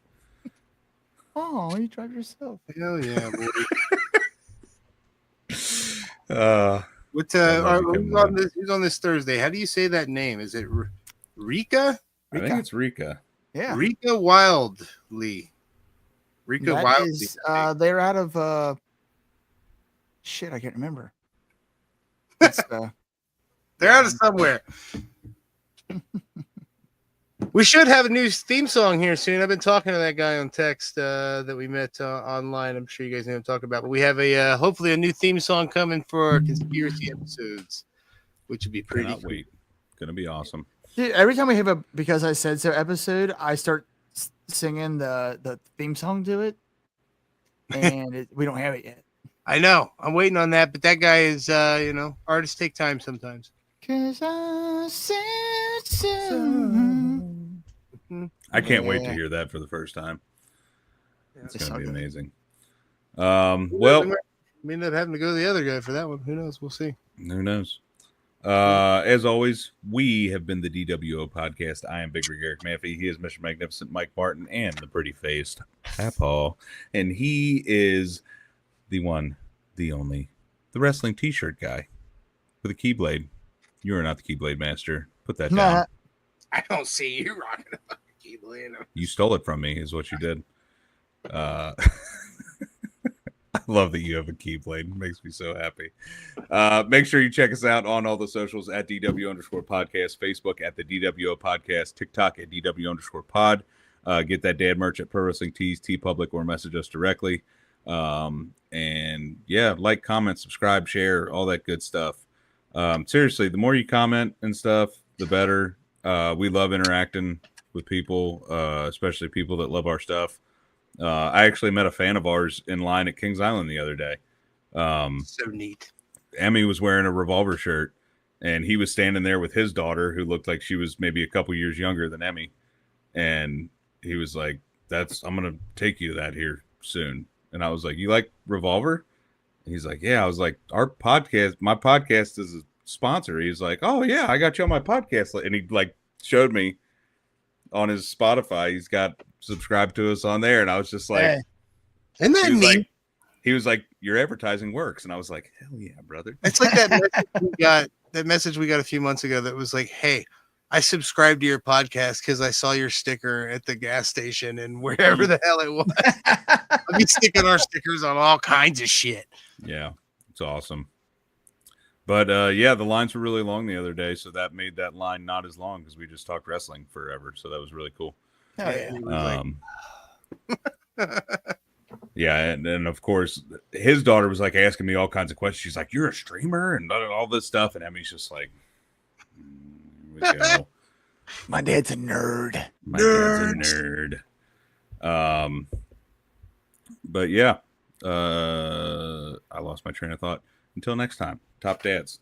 [SPEAKER 2] Oh, you drive yourself.
[SPEAKER 4] Hell yeah, boy. Who's on this Thursday? How do you say that name? Is it Rika?
[SPEAKER 3] I think it's Rika.
[SPEAKER 2] Yeah.
[SPEAKER 4] Rika Wildly.
[SPEAKER 2] They're out of shit, I can't remember. They're
[SPEAKER 4] out of somewhere. We should have a new theme song here soon. I've been talking to that guy on text that we met online. I'm sure you guys know what I'm talking about. But we have hopefully a new theme song coming for our conspiracy episodes, which would be pretty cool.
[SPEAKER 3] Wait. Gonna be awesome.
[SPEAKER 2] Dude, every time we have a Because I Said So episode, I start singing the theme song to it, and we don't have it yet.
[SPEAKER 4] I know. I'm waiting on that, but that guy is, artists take time sometimes.
[SPEAKER 2] 'Cause I said so.
[SPEAKER 3] I can't wait to hear that for the first time. It's going to be amazing. We
[SPEAKER 4] may not having to go to the other guy for that one. Who knows? We'll see.
[SPEAKER 3] Who knows? As always, we have been the dWo podcast. I am Big Rig Eric Maffey. He is Mr. Magnificent Mike Martin and the pretty faced Paul. And he is the one, the only, the wrestling t-shirt guy with a keyblade. You are not the keyblade master. Put that down.
[SPEAKER 4] I don't see you rocking a fucking keyblade.
[SPEAKER 3] You stole it from me, is what you did. I love that you have a keyblade. It makes me so happy. Make sure you check us out on all the socials at DW_podcast, Facebook at the DWO podcast, TikTok at DW_pod. Get that dad merch at Pro Wrestling Tees, TeePublic, or message us directly. And yeah, like, comment, subscribe, share, all that good stuff. Seriously, the more you comment and stuff, the better. We love interacting with people, especially people that love our stuff. I actually met a fan of ours in line at Kings Island the other day.
[SPEAKER 4] So neat.
[SPEAKER 3] Emmy was wearing a Revolver shirt, and he was standing there with his daughter, who looked like she was maybe a couple years younger than Emmy. And he was like, I'm going to take you to that here soon. And I was like, you like Revolver? And he's like, yeah. I was like, my podcast is a sponsor. He's like, oh yeah, I got you on my podcast. And he like showed me on his Spotify, he's got subscribed to us on there. And I was just like,
[SPEAKER 2] Hey.
[SPEAKER 4] Isn't that neat?
[SPEAKER 3] He was like, your advertising works. And I was like, hell yeah, brother.
[SPEAKER 4] It's like that message we got a few months ago that was like, hey, I subscribed to your podcast because I saw your sticker at the gas station and wherever the hell it was. I'll be sticking our stickers on all kinds of shit.
[SPEAKER 3] Yeah, it's awesome. But yeah, the lines were really long the other day, so that made that line not as long because we just talked wrestling forever. So that was really cool.
[SPEAKER 2] Oh, yeah.
[SPEAKER 3] Yeah, and of course, his daughter was like asking me all kinds of questions. She's like, "You're a streamer," and all this stuff, and Emmy's just like, "Here we go."
[SPEAKER 2] My dad's a nerd.
[SPEAKER 3] Dad's a nerd. But yeah, I lost my train of thought. Until next time, top dads.